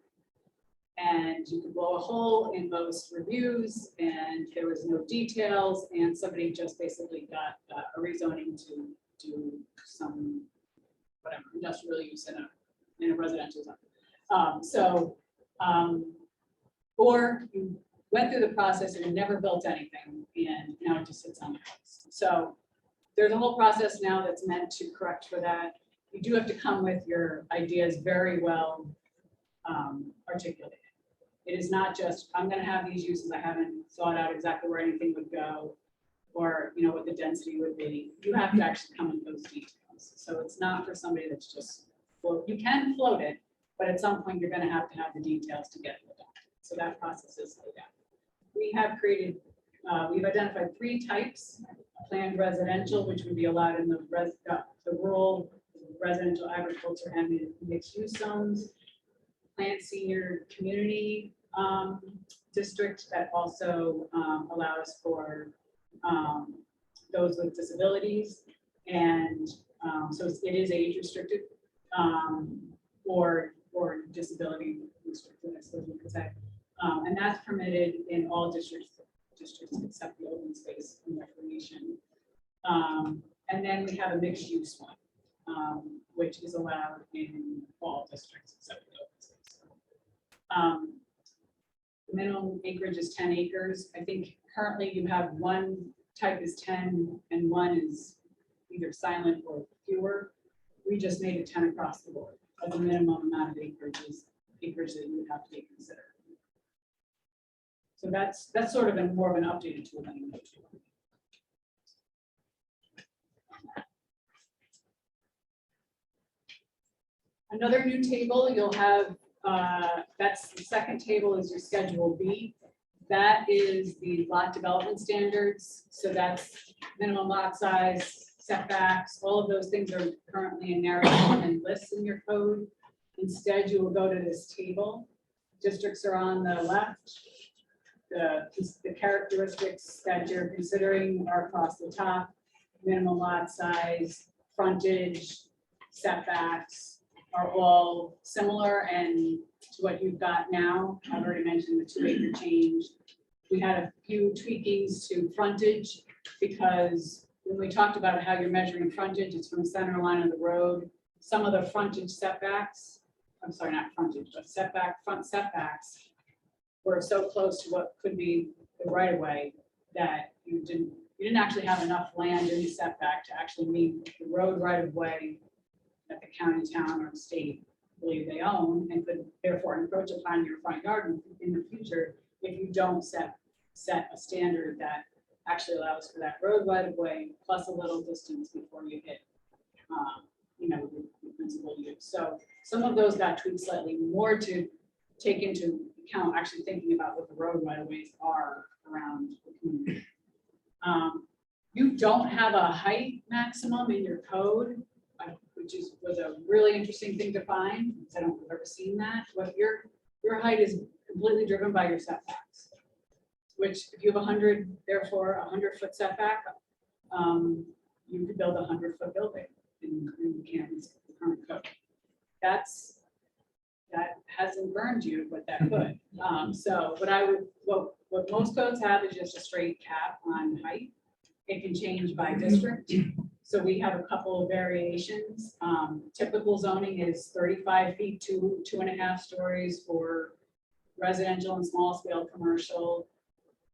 And you could blow a hole in most reviews and there was no details and somebody just basically got a rezoning to do some whatever industrial use in a residential zone. Or you went through the process and never built anything and now it just sits on the house. So there's a whole process now that's meant to correct for that. You do have to come with your ideas very well articulated. It is not just, I'm going to have these uses, I haven't thought out exactly where anything would go or what the density would be. You have to actually come with those details. So it's not for somebody that's just, you can float it, but at some point you're going to have the details to get it done. So that process is laid out. We have created, we've identified 3 types: planned residential, which would be allowed in the rural, residential, agriculture, and mixed use zones. Planned senior community district that also allows for those with disabilities, and so it is age restricted or disability restricted, I suppose you could say, and that's permitted in all districts except the open space and recreation. And then we have a mixed use one, which is allowed in all districts except the open space. The minimum acreage is 10 acres. I think currently you have one type is 10 and one is either silent or fewer. We just made it 10 across the board. The minimum amount of acreage that you would have to be considered. So that's sort of more of an updated tool than a new tool. Another new table you'll have, that's the second table is your Schedule B. That is the lot development standards. So that's minimum lot size, setbacks, all of those things are currently in narrative and lists in your code. Instead, you will go to this table. Districts are on the left. The characteristics that you're considering are across the top: minimum lot size, frontage, setbacks are all similar and to what you've got now. I've already mentioned the 2-acre change. We had a few tweakings to frontage because when we talked about how you're measuring frontage, it's from the center line of the road. Some of the frontage setbacks, I'm sorry, not frontage, but front setbacks were so close to what could be the right of way that you didn't actually have enough land in the setback to actually meet the road right of way that the county, town, or state believe they own and could therefore encroach upon your front yard in the future if you don't set a standard that actually allows for that road right of way plus a little distance before you hit the principal use. So some of those got tweaked slightly more to take into account actually thinking about what the road right of ways are around the community. You don't have a height maximum in your code, which was a really interesting thing to find, because I don't think I've ever seen that. What your height is completely driven by your setbacks, which if you have 100, therefore 100-foot setback, you could build a 100-foot building in Canton's current code. That hasn't burned you, but that could. So what most codes have is just a straight cap on height. It can change by district. So we have a couple of variations. Typical zoning is 35 feet to 2.5 stories for residential and small scale commercial.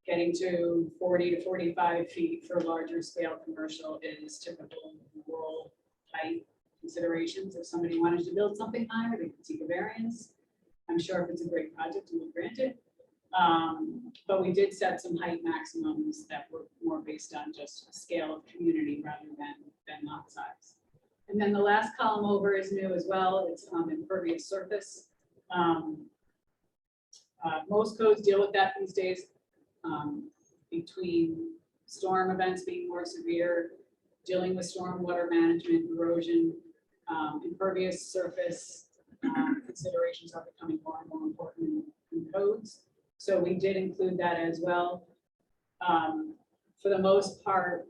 Getting to 40 to 45 feet for larger scale commercial is typical rural height considerations. If somebody wanted to build something higher, they could seek a variance. I'm sure if it's a great project, we'll grant it. But we did set some height maximums that were more based on just scale of community rather than lot size. And then the last column over is new as well. It's impervious surface. Most codes deal with that these days, between storm events being more severe, dealing with stormwater management, erosion, impervious surface considerations are becoming more and more important in codes. So we did include that as well. For the most part,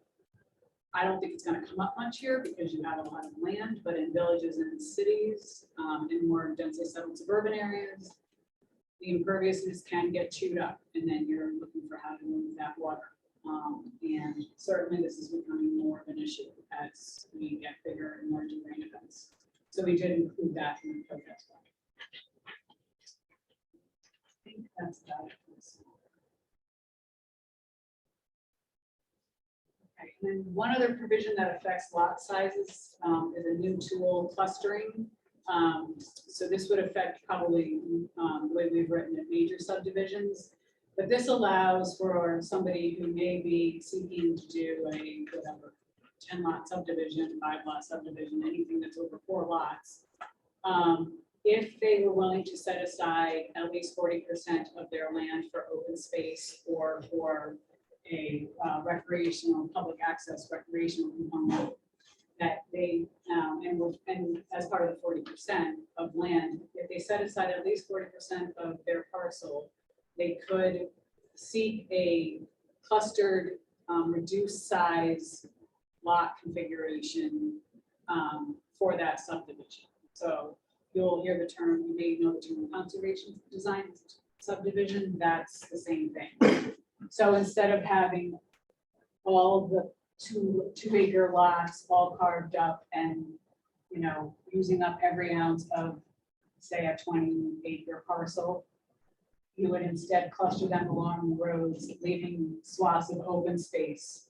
I don't think it's going to come up much here because you have a lot of land, but in villages and cities, in more densely settled suburban areas, the imperviousness can get chewed up, and then you're looking for how to move that water. And certainly this is becoming more of an issue as we get bigger and larger rain events. So we did include that in the code as well. I think that's about it. Okay, and then one other provision that affects lot sizes is a new tool, clustering. So this would affect probably the way we've written it, major subdivisions. But this allows for somebody who may be seeking to do a whatever 10 lot subdivision, 5 lot subdivision, anything that's over 4 lots. If they were willing to set aside at least 40% of their land for open space or for a recreational, public access recreational component, that they, and as part of the 40% of land, if they set aside at least 40% of their parcel, they could seek a clustered, reduced size lot configuration for that subdivision. So you'll hear the term, you may know the term conservation design subdivision, that's the same thing. So instead of having all of the two acre lots all carved up and, you know, using up every ounce of, say, a 20 acre parcel, you would instead cluster them along the roads, leaving swaths of open space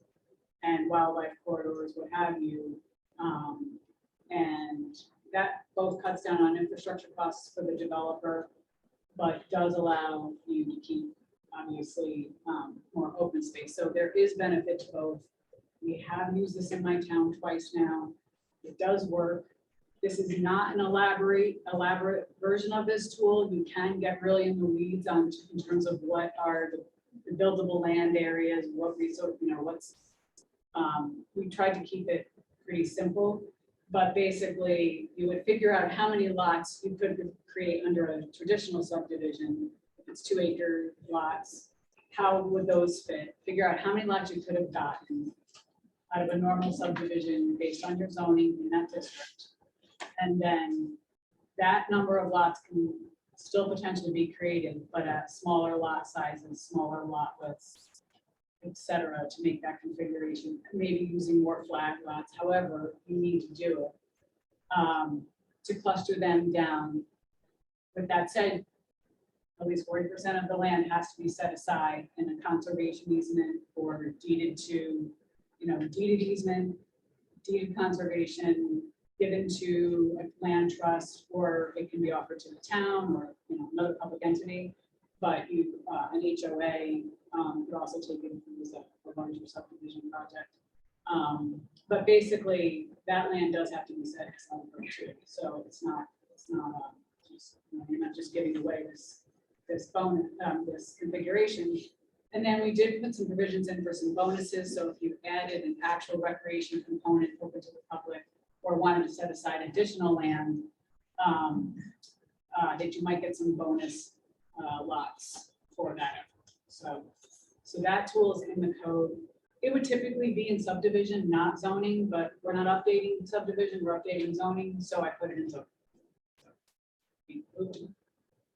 and wildlife corridors, what have you. And that both cuts down on infrastructure costs for the developer, but does allow you to keep, obviously, more open space. So there is benefit to both. We have used this in my town twice now. It does work. This is not an elaborate version of this tool. You can get really in the weeds on in terms of what are the buildable land areas, what resource, you know, what's. We tried to keep it pretty simple, but basically you would figure out how many lots you could create under a traditional subdivision. If it's 2 acre lots, how would those fit? Figure out how many lots you could have gotten out of a normal subdivision based on your zoning in that district. And then that number of lots can still potentially be created, but at smaller lot sizes, smaller lot widths, et cetera, to make that configuration, maybe using more flag lots, however you need to do it, to cluster them down. With that said, at least 40% of the land has to be set aside in a conservation easement or deeded to, you know, deeded easement, deeded conservation, given to a land trust, or it can be offered to the town or, you know, another public entity. But you, an HOA could also take it as a larger subdivision project. But basically, that land does have to be set aside for too. So it's not just, you know, you're not just giving away this bonus, this configuration. And then we did put some provisions in for some bonuses. So if you added an actual recreation component open to the public or wanted to set aside additional land, that you might get some bonus lots for that effort. So that tool is in the code. It would typically be in subdivision, not zoning, but we're not updating subdivision, we're updating zoning. So I put it in zoning.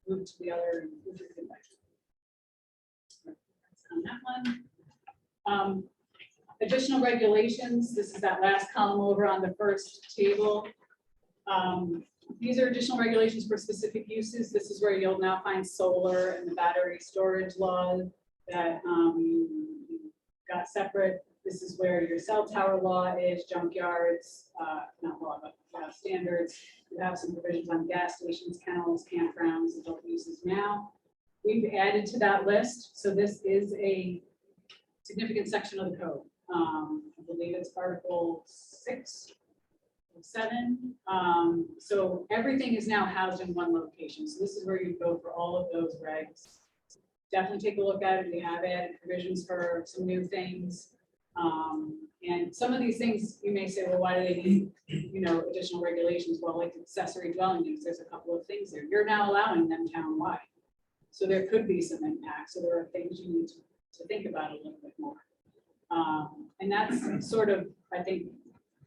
Move to the other. On that one. Additional regulations, this is that last column over on the first table. These are additional regulations for specific uses. This is where you'll now find solar and the battery storage law that you got separate. This is where your cell tower law is, junkyards, not law, but standards. You have some provisions on gas stations, kennels, campgrounds, adult uses now. we've added to that list, so this is a significant section of the code. I believe it's Article 6, 7. So everything is now housed in one location. So this is where you go for all of those regs. Definitely take a look at it. We have added provisions for some new things. And some of these things you may say, well, why do they need, additional regulations? Well, like accessory dwelling units, there's a couple of things there. You're now allowing them townwide. So there could be some impact. So there are things you need to think about a little bit more. And that's sort of, I think,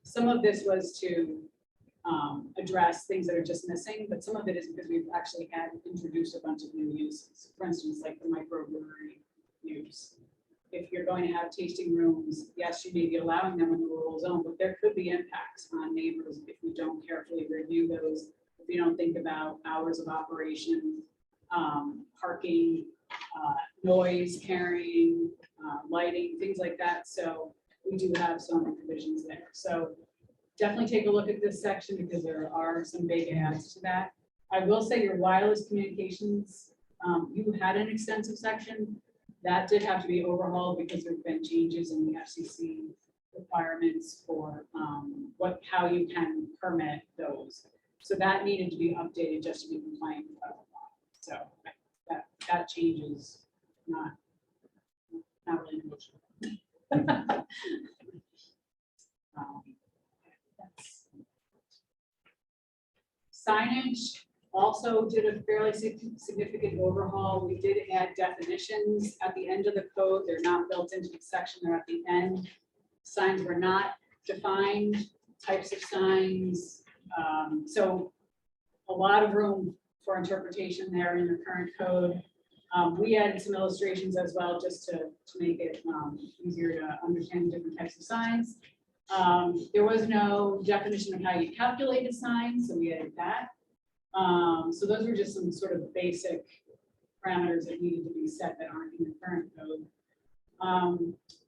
some of this was to address things that are just missing, but some of it is because we've actually had introduced a bunch of new uses. For instance, like the microbrewery use. If you're going to have tasting rooms, yes, you may be allowing them in the rural zone, but there could be impacts on neighbors if you don't carefully review those. If you don't think about hours of operation, parking, noise carrying, lighting, things like that. So we do have some provisions there. So definitely take a look at this section because there are some big adds to that. I will say your wireless communications, you had an extensive section that did have to be overhauled because there've been changes in the FCC requirements for how you can permit those. So that needed to be updated just to be compliant with federal law. So that change is not really negotiable. Signage also did a fairly significant overhaul. We did add definitions at the end of the code. They're not built into the section, they're at the end. Signs were not defined, types of signs. So a lot of room for interpretation there in the current code. We added some illustrations as well, just to make it easier to understand different types of signs. There was no definition of how you calculate a sign, so we added that. So those were just some sort of basic parameters that needed to be set that aren't in the current code.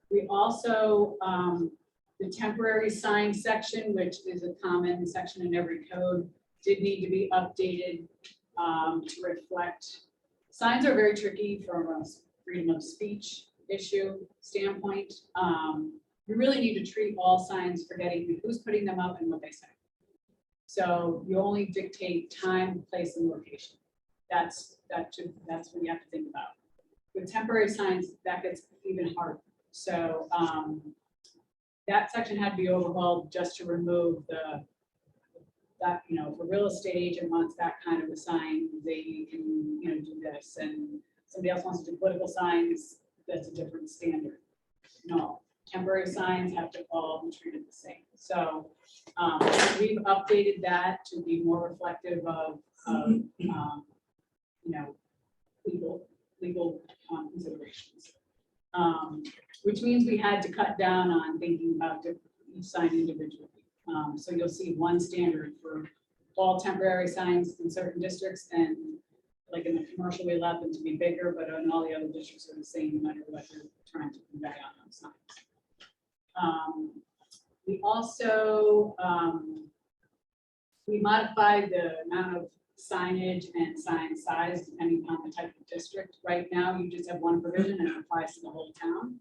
We also, the temporary sign section, which is a common section in every code, did need to be updated to reflect. Signs are very tricky from a freedom of speech issue standpoint. You really need to treat all signs forgetting who's putting them up and what they say. So you only dictate time, place, and location. That's what you have to think about. With temporary signs, that gets even harder. So that section had to be overhauled just to remove that, for real estate agent wants that kind of a sign, they can, do this. And somebody else wants to do political signs, that's a different standard. No, temporary signs have to all be treated the same. So we've updated that to be more reflective of legal considerations. Which means we had to cut down on thinking about each sign individually. So you'll see one standard for all temporary signs in certain districts, and like in the commercial, we allow them to be bigger, but in all the other districts are the same, no matter what you're trying to convey on those signs. We also, we modified the amount of signage and sign size depending on the type of district. Right now, you just have one provision and it applies to the whole town.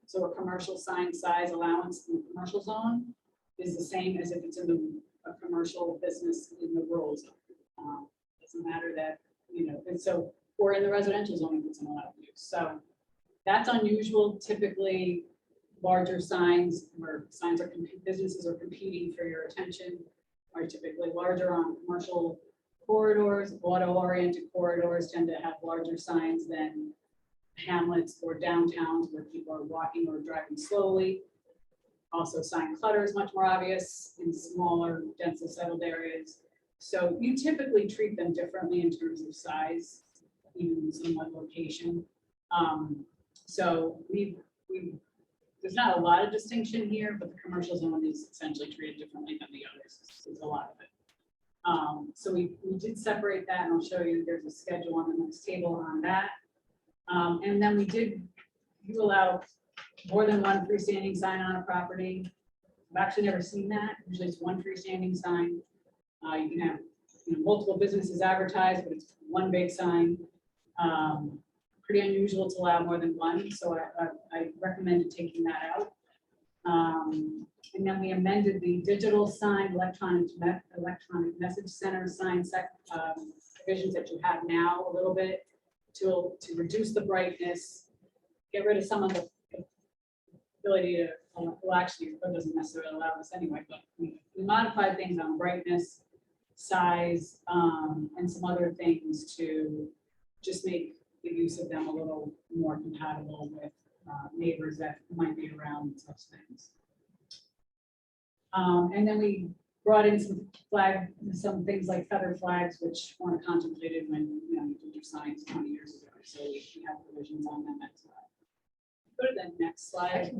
So a commercial sign size allowance in the commercial zone is the same as if it's in a commercial business in the rural zone. Doesn't matter that, and so, or in the residential zone if it's an allowed use. So that's unusual. Typically, larger signs where signs are businesses are competing for your attention are typically larger on commercial corridors. Auto-oriented corridors tend to have larger signs than hamlets or downtowns where people are walking or driving slowly. Also, sign clutter is much more obvious in smaller, densely settled areas. So you typically treat them differently in terms of size, even somewhat location. So there's not a lot of distinction here, but the commercial zone is essentially treated differently than the others. There's a lot of it. So we did separate that, and I'll show you, there's a schedule on the next table on that. And then you allow more than one freestanding sign on a property. I've actually never seen that. Usually it's one freestanding sign. You can have multiple businesses advertised, but it's one big sign. Pretty unusual to allow more than one, so I recommended taking that out. And then we amended the digital sign, electronic message center sign provisions that you have now a little bit to reduce the brightness, get rid of some of the ability to, well, actually, it doesn't necessarily allow this anyway, but we modified things on brightness, size, and some other things to just make the use of them a little more compatible with neighbors that might be around and such things. And then we brought in some things like feather flags, which weren't contemplated when, you know, you did your signs 20 years ago. So we have provisions on them as well. Go to the next slide.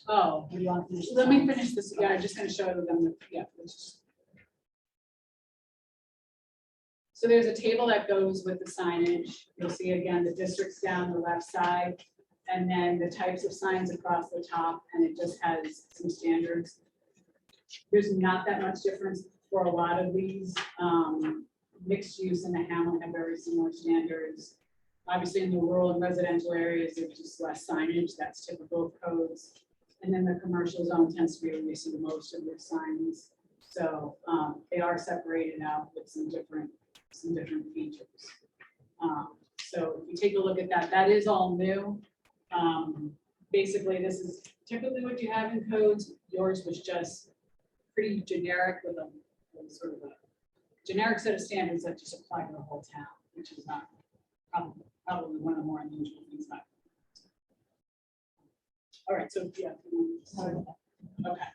Oh, you want to finish? Let me finish this. Yeah, I'm just going to show them. Yeah. So there's a table that goes with the signage. You'll see again the districts down the left side, and then the types of signs across the top, and it just has some standards. There's not that much difference for a lot of these. Mixed use in the hamlet have very similar standards. Obviously, in the rural and residential areas, there's just less signage. That's typical of codes. And then the commercial zone tends to be where you see the most of their signs. So they are separated out with some different features. So if you take a look at that, that is all new. Basically, this is typically what you have in codes. Yours was just pretty generic with a sort of a generic set of standards that just apply to the whole town, which is not probably one of the more unusual things about it. All right, so yeah. Okay.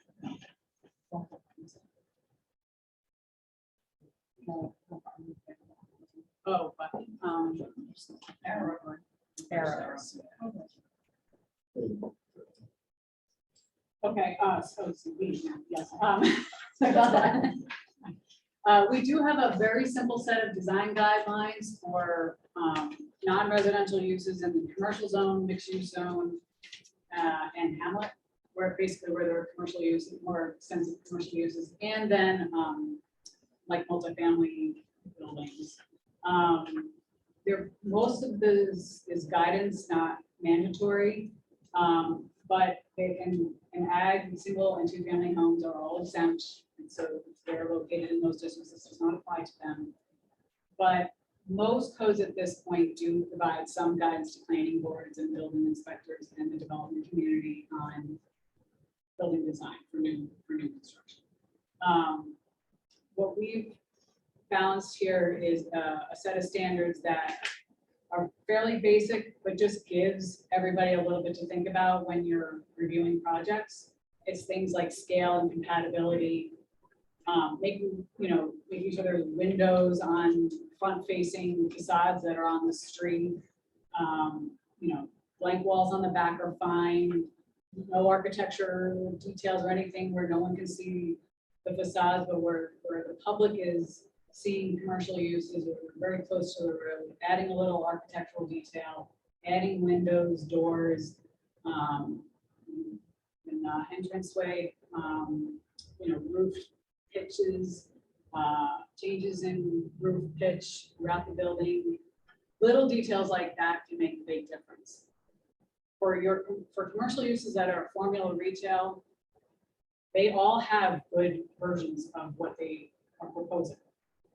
Oh, but errors. Okay, so it's we, yes. Sorry about that. We do have a very simple set of design guidelines for non-residential uses in the commercial zone, mixed use zone, and hamlet, where basically where there are commercial uses, more extensive commercial uses, and then like multifamily buildings. Most of this is guidance, not mandatory, but in ag, single and two family homes are all exempt. And so if they're located in those districts, this does not apply to them. But most codes at this point do provide some guidance to planning boards and building inspectors and the development community on building design for new construction. What we've balanced here is a set of standards that are fairly basic, but just gives everybody a little bit to think about when you're reviewing projects. It's things like scale and compatibility, making sure there's windows on front-facing facades that are on the street. Blank walls on the back are fine. No architecture details or anything where no one can see the facades, but where the public is seeing commercial uses, we're very close to the road, adding a little architectural detail, adding windows, doors, entranceway, roof pitches, changes in roof pitch throughout the building. Little details like that can make a big difference. For commercial uses that are formula retail, they all have good versions of what they are proposing.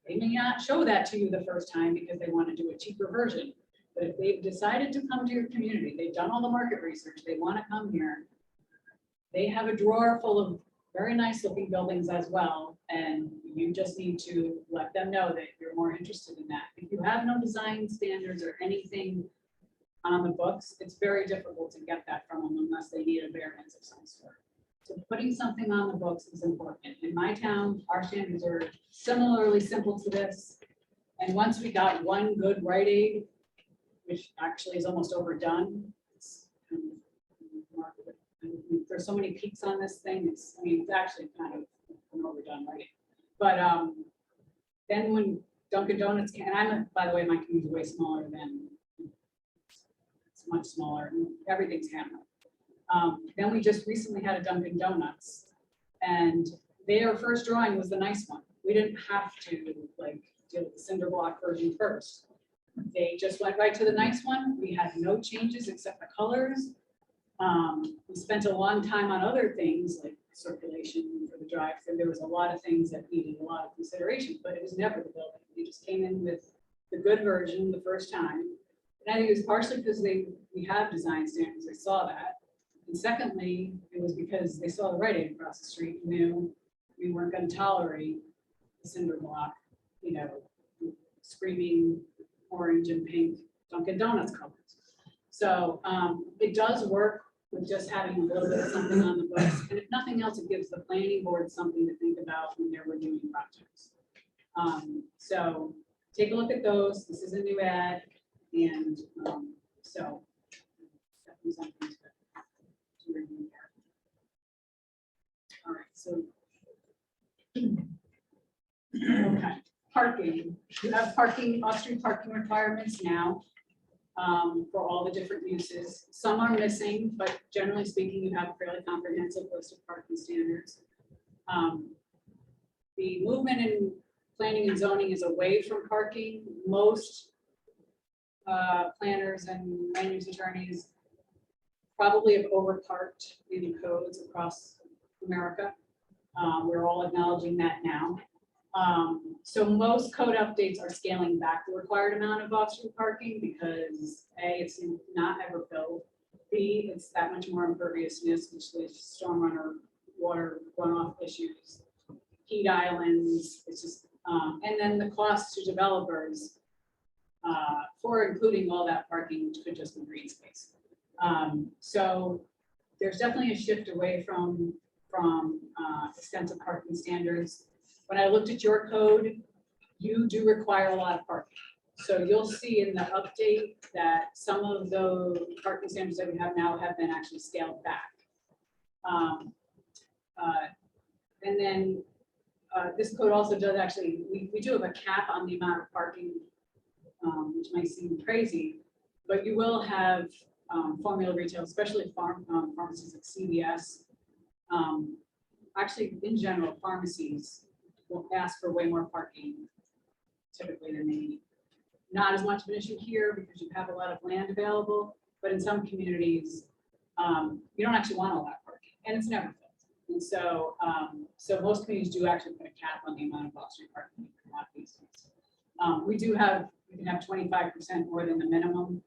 They may not show that to you the first time because they want to do a cheaper version. But if they've decided to come to your community, they've done all the market research, they want to come here, they have a drawer full of very nice looking buildings as well. And you just need to let them know that you're more interested in that. If you have no design standards or anything on the books, it's very difficult to get that from them unless they need a variance of some sort. So putting something on the books is important. In my town, our standards are similarly simple to this. And once we got one good Rite Aid, which actually is almost overdone, it's kind of remarkable. And there's so many peaks on this thing. It's actually kind of an overdone Rite Aid. But then when Dunkin' Donuts by the way, my community is way smaller than, it's much smaller. Everything's hammered. Then we just recently had a Dunkin' Donuts, and their first drawing was the nice one. We didn't have to like deal with the cinder block version first. They just went right to the nice one. We had no changes except the colors. We spent a long time on other things like circulation for the drive. So there was a lot of things that needed a lot of consideration, but it was never the building. We just came in with the good version the first time. And I think it was partially because we have design standards, they saw that. And secondly, it was because they saw the Rite Aid across the street, and knew we weren't going to tolerate the cinder block, you know, screaming orange and pink Dunkin' Donuts colors. So it does work with just having a little bit of something on the books. And if nothing else, it gives the planning board something to think about when they're reviewing projects. So take a look at those. This is a new ad. And so definitely something to review there. All right, so okay, parking. You have parking, off-street parking requirements now for all the different uses. Some are missing, but generally speaking, you have a fairly comprehensive list of parking standards. The movement in planning and zoning is away from parking. Most planners and land use attorneys probably have overparked in codes across America. We're all acknowledging that now. So most code updates are scaling back the required amount of off-street parking because A, it's not ever filled. B, it's that much more imperviousness, which leads to stormwater, water runoff issues, heat islands. It's just, and then the cost to developers for including all that parking, which could just be green space. So there's definitely a shift away from extensive parking standards. When I looked at your code, you do require a lot of parking. So you'll see in the update that some of the parking standards that we have now have been actually scaled back. And then this code also does actually, we do have a cap on the amount of parking, which might seem crazy, but you will have formula retail, especially pharmacies like CVS. Actually, in general, pharmacies will ask for way more parking typically than they need. Not as much of an issue here because you have a lot of land available, but in some communities, you don't actually want all that parking, and it's never filled. And so, so most communities do actually put a cap on the amount of off-street parking you can have these days. We do have, we can have 25% more than the minimum.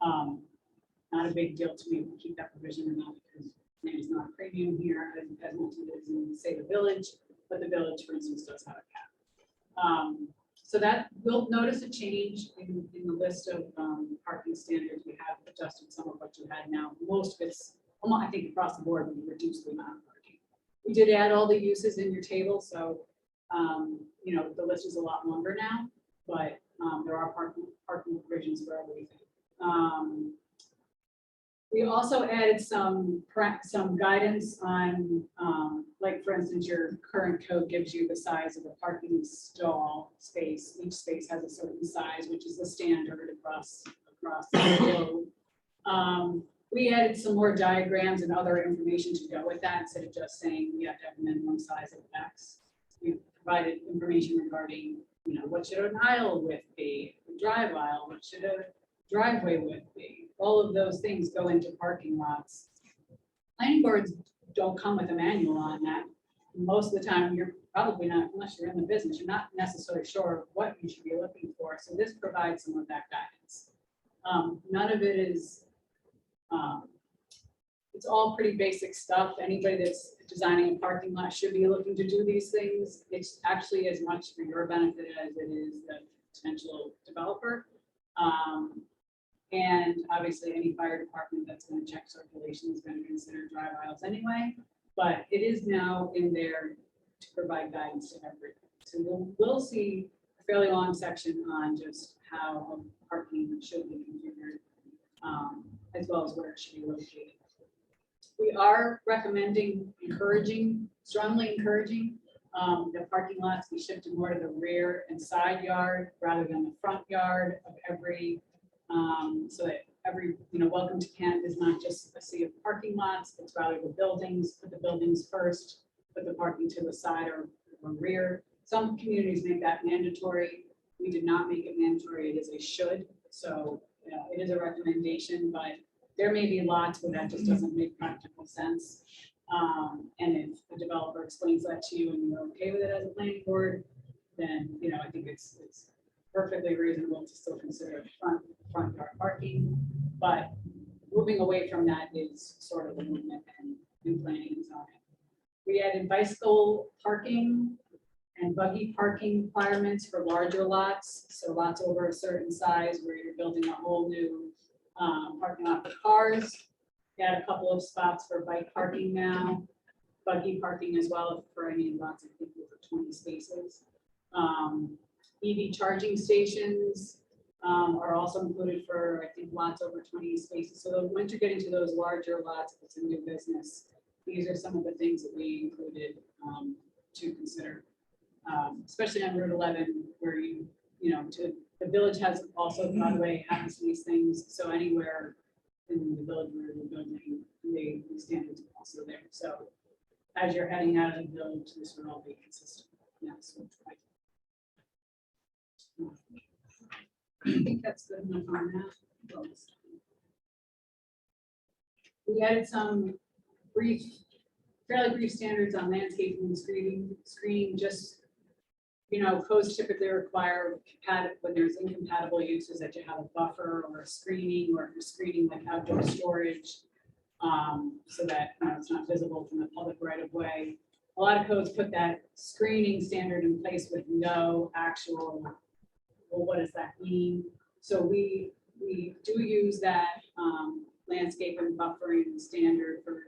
Not a big deal to me if we keep that provision or not, because land is not a premium here as much as it is in, say, the village, but the village, for instance, does have a cap. So that we'll notice a change in the list of parking standards. We have adjusted some of what you had now. Most of it's, I think across the board, we reduced the amount of parking. We did add all the uses in your table, so you know, the list is a lot longer now, but there are parking provisions for everything. We also added some guidance on, like for instance, your current code gives you the size of a parking stall space. Each space has a certain size, which is the standard across the globe. We added some more diagrams and other information to go with that instead of just saying you have to have a minimum size of X. We provided information regarding, you know, what should an aisle width be, a drive aisle, what should a driveway width be. All of those things go into parking lots. Planning boards don't come with a manual on that. Most of the time, you're probably not, unless you're in the business, you're not necessarily sure what you should be looking for. So this provides some of that guidance. None of it is, it's all pretty basic stuff. Anybody that's designing a parking lot should be looking to do these things. It's actually as much for your benefit as it is the potential developer. And obviously any fire department that's going to check circulation is going to consider drive aisles anyway, but it is now in there to provide guidance to everything. So we'll see a fairly long section on just how parking should be configured, as well as where it should be located. We are recommending, strongly encouraging the parking lots be shifted more to the rear and side yard rather than the front yard of every, so that welcome to Canton is not just a sea of parking lots, it's rather the buildings, put the buildings first, put the parking to the side or rear. Some communities make that mandatory. We did not make it mandatory. It is a should. So it is a recommendation, but there may be lots where that just doesn't make practical sense. And if the developer explains that to you and you're okay with it as a planning board, then, I think it's perfectly reasonable to still consider front yard parking. But moving away from that is sort of the movement and planning and zoning. We added bicycle parking and buggy parking requirements for larger lots. So lots over a certain size where you're building a whole new parking lot for cars. We had a couple of spots for bike parking now, buggy parking as well for any lots, I think over 20 spaces. EV charging stations are also included for, I think, lots over 20 spaces. So once you're getting to those larger lots, if it's a new business, these are some of the things that we included to consider, especially on Route 11, where the village has also, by the way, happens to these things. So anywhere in the village where we're building, the standards are also there. So as you're heading out of the village, this would all be consistent. Yeah, so I think that's good enough on that. We added some fairly brief standards on landscaping and screening, just, codes typically require when there's incompatible uses that you have a buffer or a screening, or if you're screening like outdoor storage, so that it's not visible from the public right of way. A lot of codes put that screening standard in place with no actual, well, what does that mean? So we do use that landscape and buffering standard for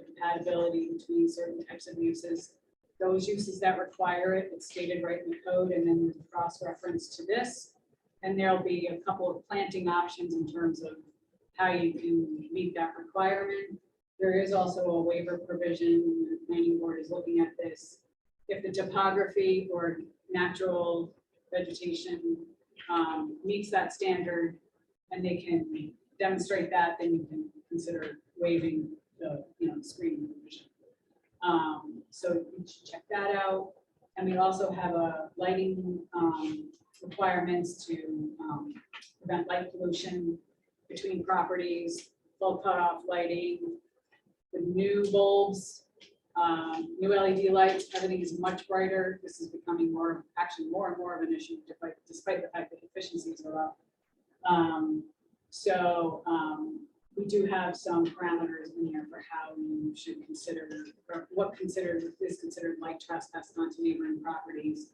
compatibility between certain types of uses. Those uses that require it, it's stated right in the code, and then there's a cross-reference to this. And there'll be a couple of planting options in terms of how you can meet that requirement. There is also a waiver provision. The planning board is looking at this. If the topography or natural vegetation meets that standard and they can demonstrate that, then you can consider waiving the screening provision. So you should check that out. And we also have a lighting requirements to prevent light pollution between properties, full cutoff lighting, the new bulbs, new LED lights. Everything is much brighter. This is becoming more and more of an issue, despite the fact that efficiencies are up. We do have some parameters in here for how you should consider, or what is considered light trespass onto neighboring properties.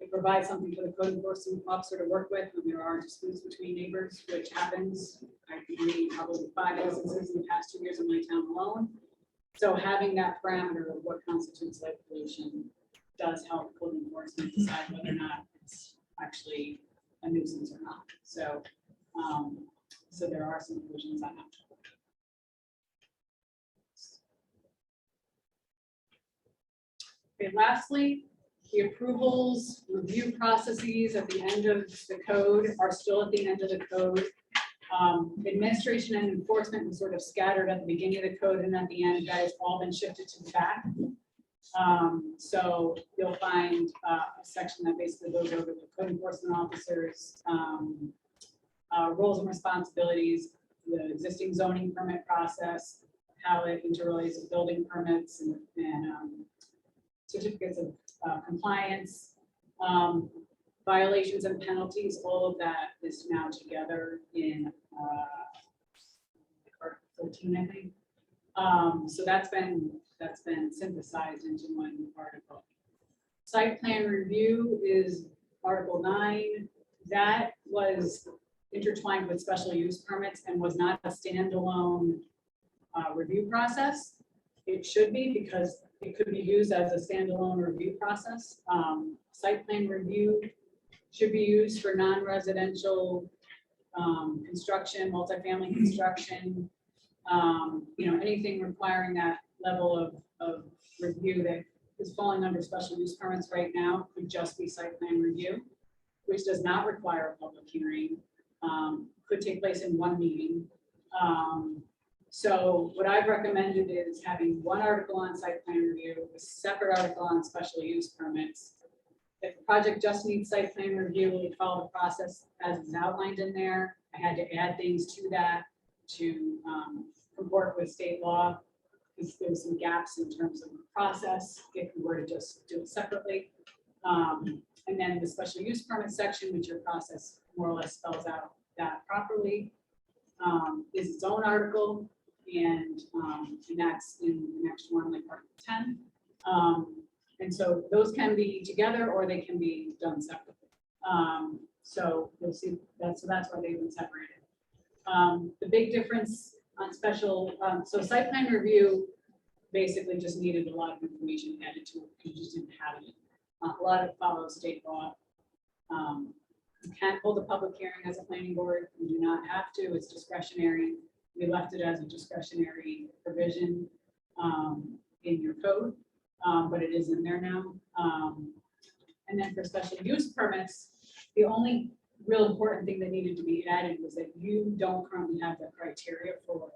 It provides something for the code enforcement officer to work with when there are disputes between neighbors, which happens. I can read probably 5 instances in the past 2 years in my town alone. So having that parameter of what constitutes light pollution does help code enforcement decide whether or not it's actually a nuisance or not. So, so there are some provisions on that. Okay, lastly, the approvals, review processes at the end of the code are still at the end of the code. Administration and enforcement was sort of scattered at the beginning of the code, and at the end, that has all been shifted to the back. So you'll find a section that basically goes over the code enforcement officers, roles and responsibilities, the existing zoning permit process, how it interrelates with building permits and certificates of compliance, violations and penalties. All of that is now together in Article 13, I think. So that's been synthesized into one article. Site plan review is Article 9. That was intertwined with special use permits and was not a standalone review process. It should be, because it could be used as a standalone review process. Site plan review should be used for non-residential construction, multifamily construction, anything requiring that level of review that is falling under special use permits right now could just be site plan review, which does not require a public hearing. could take place in one meeting. So what I've recommended is having one article on site plan review, a separate article on special use permits. If the project just needs site plan review, we follow the process as is outlined in there. I had to add things to that to comport with state law, because there's some gaps in terms of the process if we were to just do it separately. And then the special use permit section, which your process more or less spells out that properly, is its own article, and that's in the next one, like Article 10. And so those can be together or they can be done separately. So you'll see that's why they've been separated. The big difference on special, so site plan review basically just needed a lot of information added to it because you just didn't have it. A lot of it follows state law. You can't hold a public hearing as a planning board. You do not have to. It's discretionary. We left it as a discretionary provision in your code, but it is in there now. And then for special use permits, the only real important thing that needed to be added was that you don't currently have the criteria for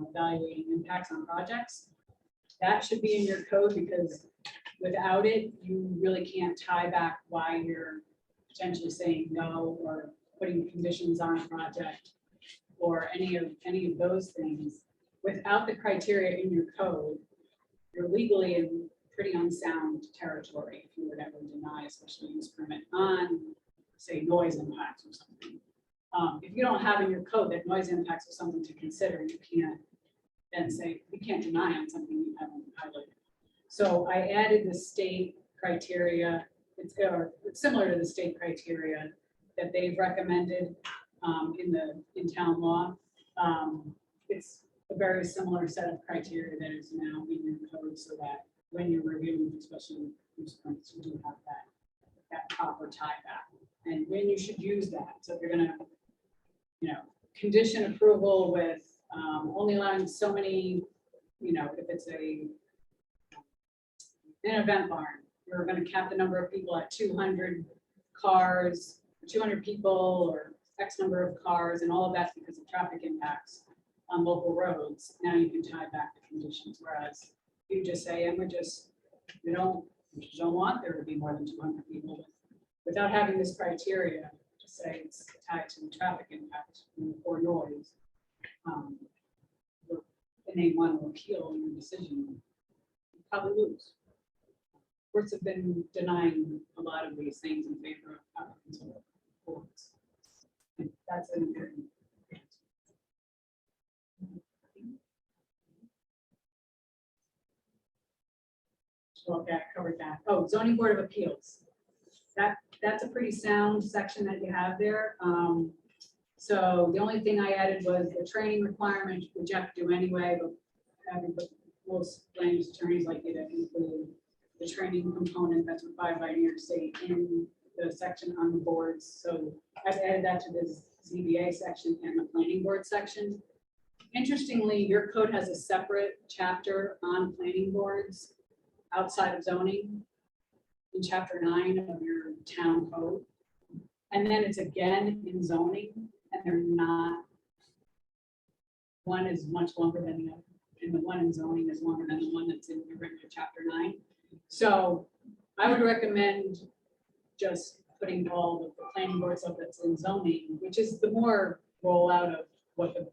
evaluating impacts on projects. That should be in your code because without it, you really can't tie back why you're potentially saying no or putting conditions on a project or any of those things. Without the criteria in your code, you're legally in pretty unsound territory if you would ever deny a special use permit on, say, noise impacts or something. If you don't have in your code that noise impacts are something to consider, you can't then say, you can't deny on something you haven't highlighted. So I added the state criteria. It's similar to the state criteria that they've recommended in town law. It's a very similar set of criteria that is now in your code so that when you're reviewing the special use permits, you do have that proper tie back and when you should use that. So if you're gonna, condition approval with only allowing so many, if it's an event barn, we're going to cap the number of people at 200 cars, 200 people, or X number of cars, and all of that's because of traffic impacts on local roads. Now you can tie back the conditions, whereas you just say, and we just don't want there to be more than 200 people without having this criteria to say it's tied to traffic impact or noise. And they want to appeal your decision, you probably lose. Courts have been denying a lot of these things in favor of control courts. That's an important. Okay, I covered that. Oh, zoning board of appeals. That's a pretty sound section that you have there. So the only thing I added was the training requirement, which you have to do anyway, but most land use attorneys like you to include the training component that's required by New York State in the section on the boards. So I've added that to the ZBA section and the planning board section. Interestingly, your code has a separate chapter on planning boards outside of zoning in chapter 9 of your town code. And then it's again in zoning, and they're not, one is much longer than the other, and the one in zoning is longer than the one that's in your regular chapter 9. So I would recommend just putting all of the planning board stuff that's in zoning, which is the more rollout of what the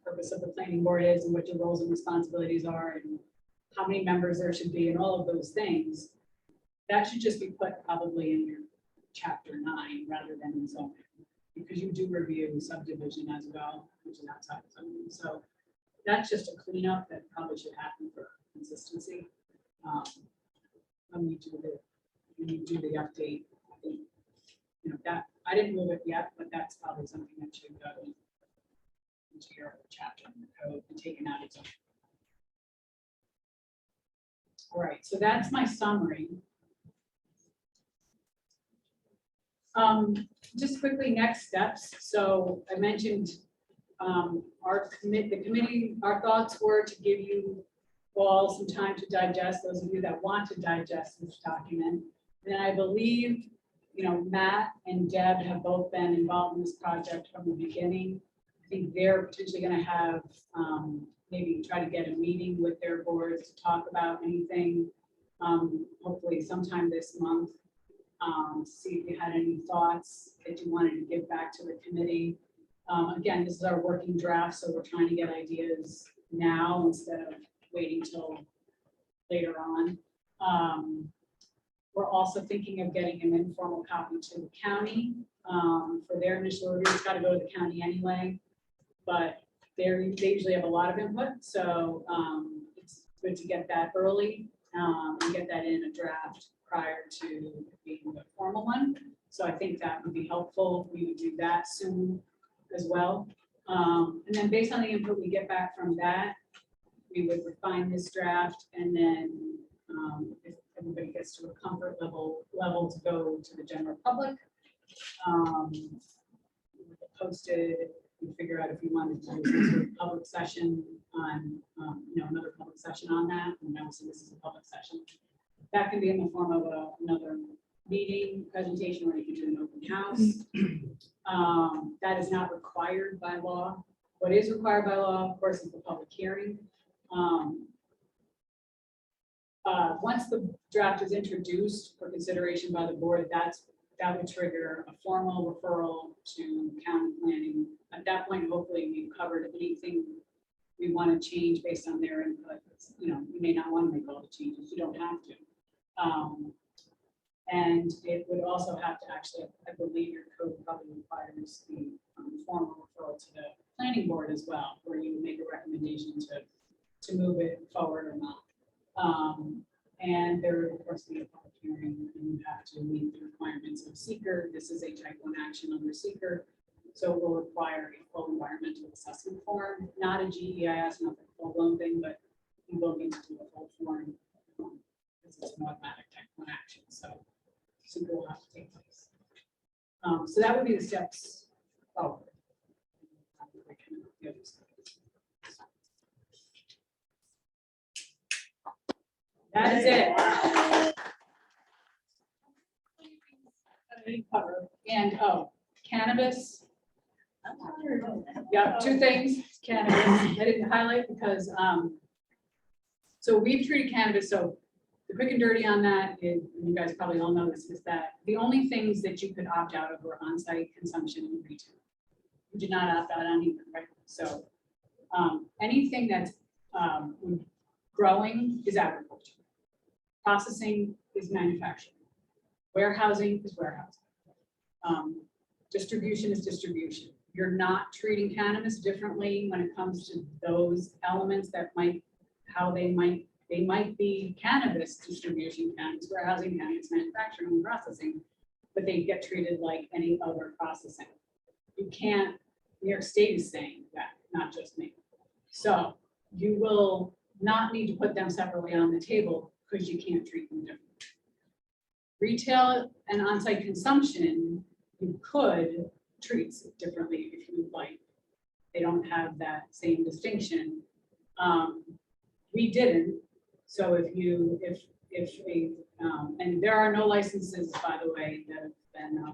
purpose of the planning board is and what your roles and responsibilities are and how many members there should be and all of those things. That should just be put probably in your chapter 9 rather than in zoning, because you do review subdivision as well, which is outside of zoning. So that's just a cleanup that probably should happen for consistency. When you do the update, I think, that I didn't move it yet, but that's probably something that should go into your chapter in the code and taken out of zoning. All right, so that's my summary. Just quickly, next steps. So I mentioned our thoughts were to give you all some time to digest, those of you that want to digest this document. And I believe you know, Matt and Deb have both been involved in this project from the beginning. I think they're potentially gonna have, maybe try to get a meeting with their boards to talk about anything, hopefully sometime this month. See if you had any thoughts that you wanted to give back to the committee. Again, this is our working draft, so we're trying to get ideas now instead of waiting till later on. We're also thinking of getting an informal copy to the county for their initial review. It's got to go to the county anyway, but they usually have a lot of input, so it's good to get that early and get that in a draft prior to being the formal one. So I think that would be helpful. We would do that soon as well. And then based on the input we get back from that, we would refine this draft, and then if everybody gets to a comfort level to go to the general public, post it, we figure out if we wanted to do some sort of public session on, another public session on that. And obviously this is a public session. That can be in the form of another meeting, presentation, or you can do an open house. That is not required by law. What is required by law, of course, is the public hearing. Once the draft is introduced for consideration by the board, that would trigger a formal referral to county planning. At that point, hopefully we've covered anything we want to change based on their input. You may not want to make all the changes, you don't have to. And it would also have to actually, I believe your code probably requires the formal referral to the planning board as well, where you would make a recommendation to move it forward or not. And there would of course be a public hearing, and you have to meet the requirements of seeker. This is a type 1 action under seeker, so it will require a full environmental assessment form, not a GEIS, not the full blown thing, but you will need to do a full form because it's an automatic type 1 action. So seeker will have to take place. So that would be the steps forward. That is it. I didn't cover. And cannabis. Yeah, two things. Cannabis. I didn't highlight because so we've treated cannabis. So the quick and dirty on that is, and you guys probably all know this, is that the only things that you could opt out of were on-site consumption and retail. You did not opt out on either, right? So anything that's growing is agriculture. Processing is manufacturing. Warehousing is warehousing. Distribution is distribution. You're not treating cannabis differently when it comes to those elements that they might be cannabis distribution, cannabis warehousing, cannabis manufacturing and processing, but they get treated like any other processing. You can't, New York State is saying that, not just me. So you will not need to put them separately on the table because you can't treat them differently. Retail and on-site consumption, you could treat differently if you would like. They don't have that same distinction. We didn't. So and there are no licenses, by the way, that have been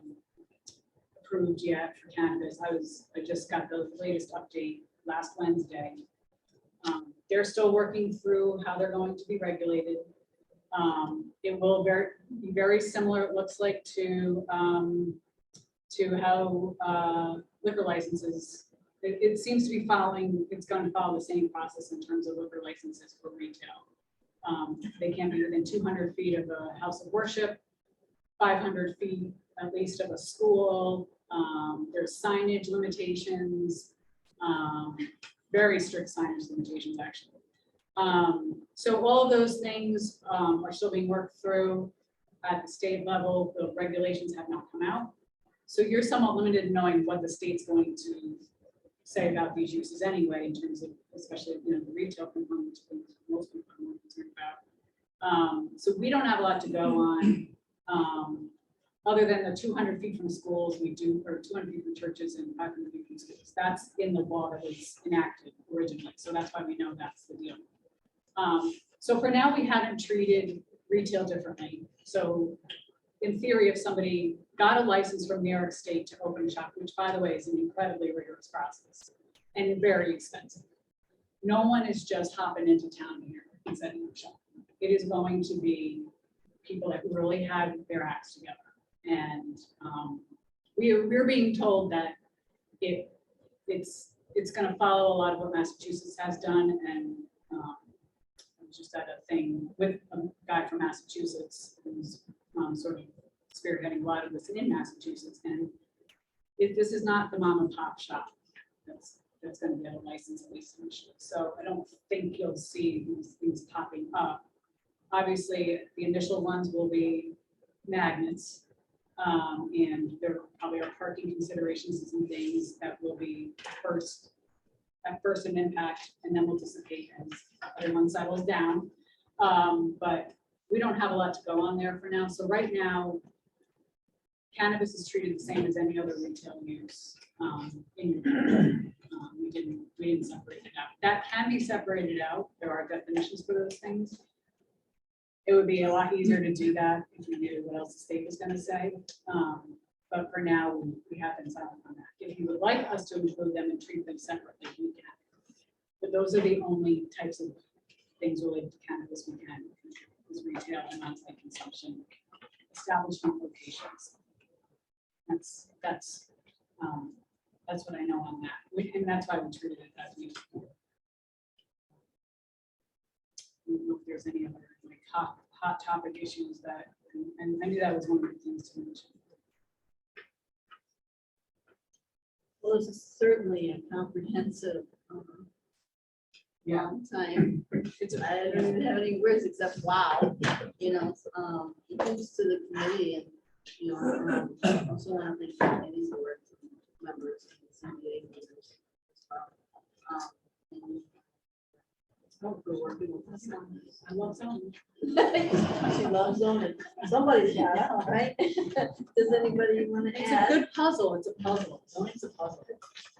approved yet for cannabis. I just got the latest update last Wednesday. They're still working through how they're going to be regulated. It will be very similar, it looks like, to how liquor licenses. It seems to be it's going to follow the same process in terms of liquor licenses for retail. They can't be within 200 feet of a house of worship, 500 feet at least of a school. There's signage limitations, very strict signage limitations, actually. So all of those things are still being worked through at the state level. The regulations have not come out. So you're somewhat limited in knowing what the state's going to say about these uses anyway, in terms of, especially, the retail components, most people are more concerned about. So we don't have a lot to go on, other than the 200 feet from schools we do, or 200 feet from churches and 500 feet from schools. That's in the law that was enacted originally. So that's why we know that's the deal. So for now, we haven't treated retail differently. So in theory, if somebody got a license from New York State to open shop, which by the way is an incredibly rigorous process and very expensive. No one is just hopping into town here and setting up shop. It is going to be people that really have their acts together. And we're being told that it's going to follow a lot of what Massachusetts has done. And I was just at a thing with a guy from Massachusetts who's sort of spearheading a lot of this in Massachusetts. And this is not the mom and pop shop that's going to get a license at least initially. So I don't think you'll see these things popping up. Obviously, the initial ones will be magnets. And there probably are parking considerations and some things that will be at first an impact, and then will dissipate as everyone settles down. But we don't have a lot to go on there for now. So right now, cannabis is treated the same as any other retail use. We didn't separate it out. That can be separated out. There are definitions for those things. It would be a lot easier to do that if we knew what else the state was going to say. But for now, we have been silent on that. If you would like us to include them and treat them separately, we can. But those are the only types of things related to cannabis we can, is retail and on-site consumption, establishment locations. That's what I know on that. And that's why we treated it as we. I don't know if there's any other like hot topic issues that, and I knew that was one of the things to mention. Well, this is certainly a comprehensive time. I don't even have any words except wow. Thanks to the committee and also want to thank committees board members and CBA members. And for working with us on this. I love zoning. She loves zoning. Somebody's got it, right? Does anybody want to It's add? a good puzzle. It's a puzzle. Zoning's a puzzle.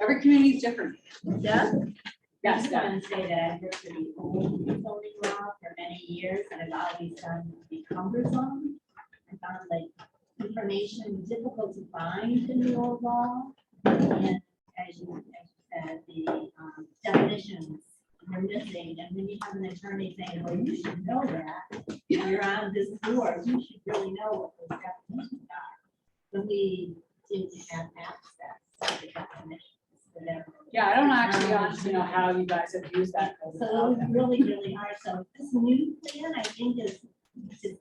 Every community is different. Yeah? I Yes, just Deb. want to say that I've worked in the old zoning law for many years, and I've always done the cumbersome. I found like information difficult to find in the old law. And as you said, the definitions are missing, and when you have an attorney saying, well, you should know that, you're on this board, you should really know what those definitions are. But we didn't have access to the definitions. Yeah, I don't actually honestly know how you guys have used that. So it was really, really hard. So this new plan, I think is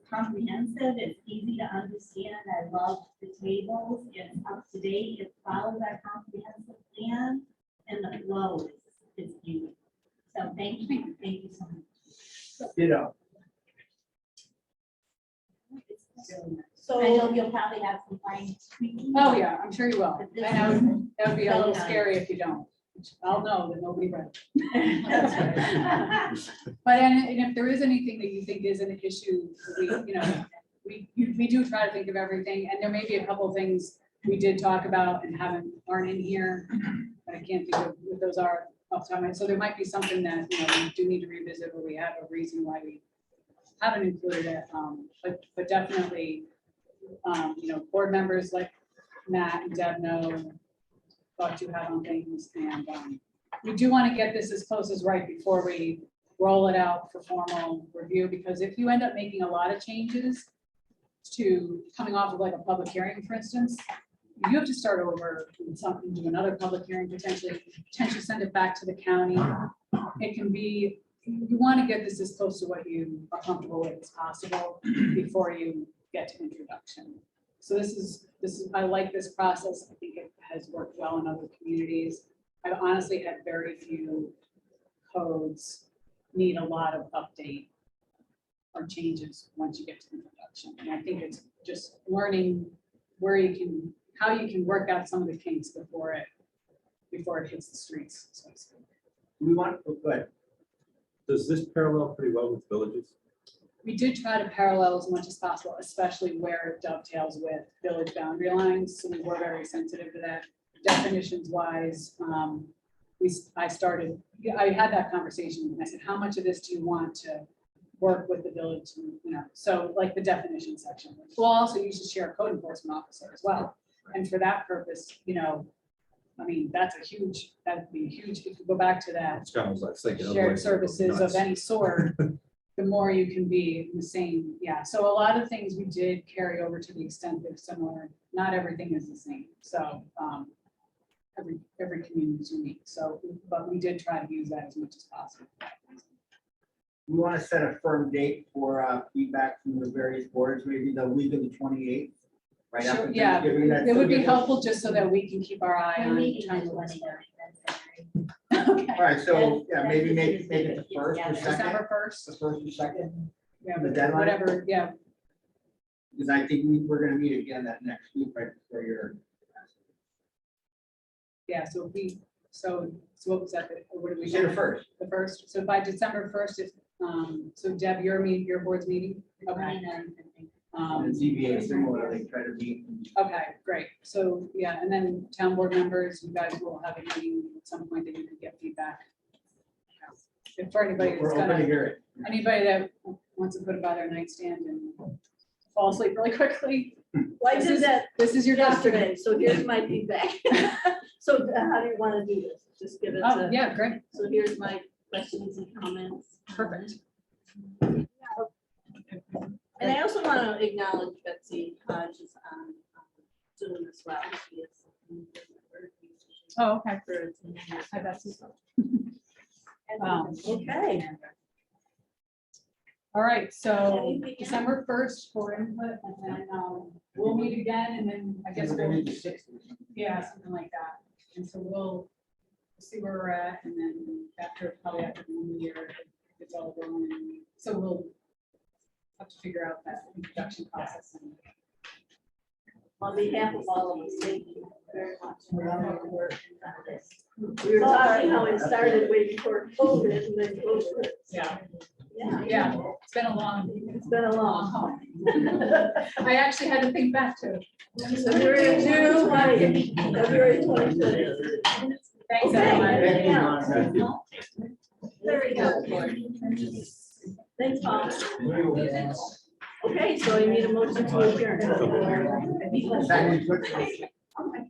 comprehensive. It's easy to understand. I love the tables. It's up to date. It follows our comprehensive plan, and the flow is beautiful. So thank you. Thank you so much. You know, It's really nice. So I know you'll probably have some fine tweaking. Oh, yeah, I'm sure you will. But this I know is that would be a so little nice. scary if you don't. I'll know that nobody read it. That's right. But and if there is anything that you think is an issue, we do try to think of everything, and there may be a couple of things we did talk about and aren't in here, but I can't think of what those are off the top of my head. So there might be something that, we do need to revisit, or we have a reason why we haven't included it. But definitely, board members like Matt and Deb know what you have on things, and we do want to get this as close as right before we roll it out for formal review, because if you end up making a lot of changes to coming off of like a public hearing, for instance, you have to start over with something, do another public hearing, potentially send it back to the county. It can be, you want to get this as close to what you are comfortable with as possible before you get to introduction. So this is, I like this process. I think it has worked well in other communities. I've honestly had very few codes need a lot of update or changes once you get to introduction. And I think it's just learning where you can, how you can work out some of the kinks before it hits the streets, so to speak. we want, oh, go ahead. Does this parallel pretty well with villages? We did try to parallel as much as possible, especially where it dovetails with village boundary lines. So we were very sensitive to that. Definitions wise, I had that conversation and I said, how much of this do you want to work with the village, so like the definition section. We'll also use the sheriff code enforcement officer as well. And for that purpose, I mean, that'd be huge, if you go back to that, It's kind of like thinking. shared services of any sort, the more you can be the same, yeah. So a lot of things we did carry over to the extent they're similar, not everything is the same, so, every community is unique, so, but we did try to use that as much as possible. We want to set a firm date for feedback from the various boards, maybe the week of the 28th. Right Sure, after yeah, Thanksgiving, that it would be still gives us- helpful just so that we can keep our eye We're on. meeting trying the to 29th. Okay, All right, so, yeah, That's maybe as make soon as we it get the first or together. second, December 1st, the first or second, yeah, the deadline? whatever, yeah, because I think we're gonna meet again that next week, right before your. yeah, so so what was that, what did we? We say the first. The first, so by December 1st, if, so Deb, your board's meeting? The Okay. 29th, I think. And ZBA similar, they try to meet. Okay, great. So, yeah, and then town board members, you guys will have a meeting at some point that you can get feedback. If for anybody that's We're open to gonna, hear it. anybody that wants to put it by their nightstand and fall asleep really quickly, Well, I did that this is your document. yesterday, so here's my feedback. So how do you want to do this? Just give it Oh, to, yeah, great, so here's my questions and comments. perfect. And I also want to acknowledge Betsy Hodges on Zoom as well. She is. Oh, okay. For attending this. Hi, Betsy. Okay. All right, so December 1st for input, and then we'll meet again, and then I guess we'll, yeah, something like that. And so we'll see where we're at, and then probably after the new year, it's all going. And so we'll have to figure out that introduction process. And On behalf of all of us, thank you very much for all your work on this. We were talking how it started way before COVID and then COVID. yeah, Yeah, it's been a long, it's been a long haul. I actually had to think back to. So we're in February 25th. Thanks, Okay, everyone. anything else? Very good. Thanks, Paul. Okay, so I need a motion to adjourn. Oh my God.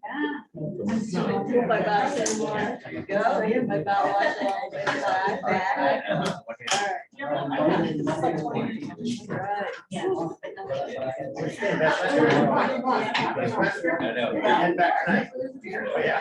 Moved by Bob Seymour. Second by Bob Washington. All in favor, say aye. All right. Yeah. Head back tonight. Oh, yeah.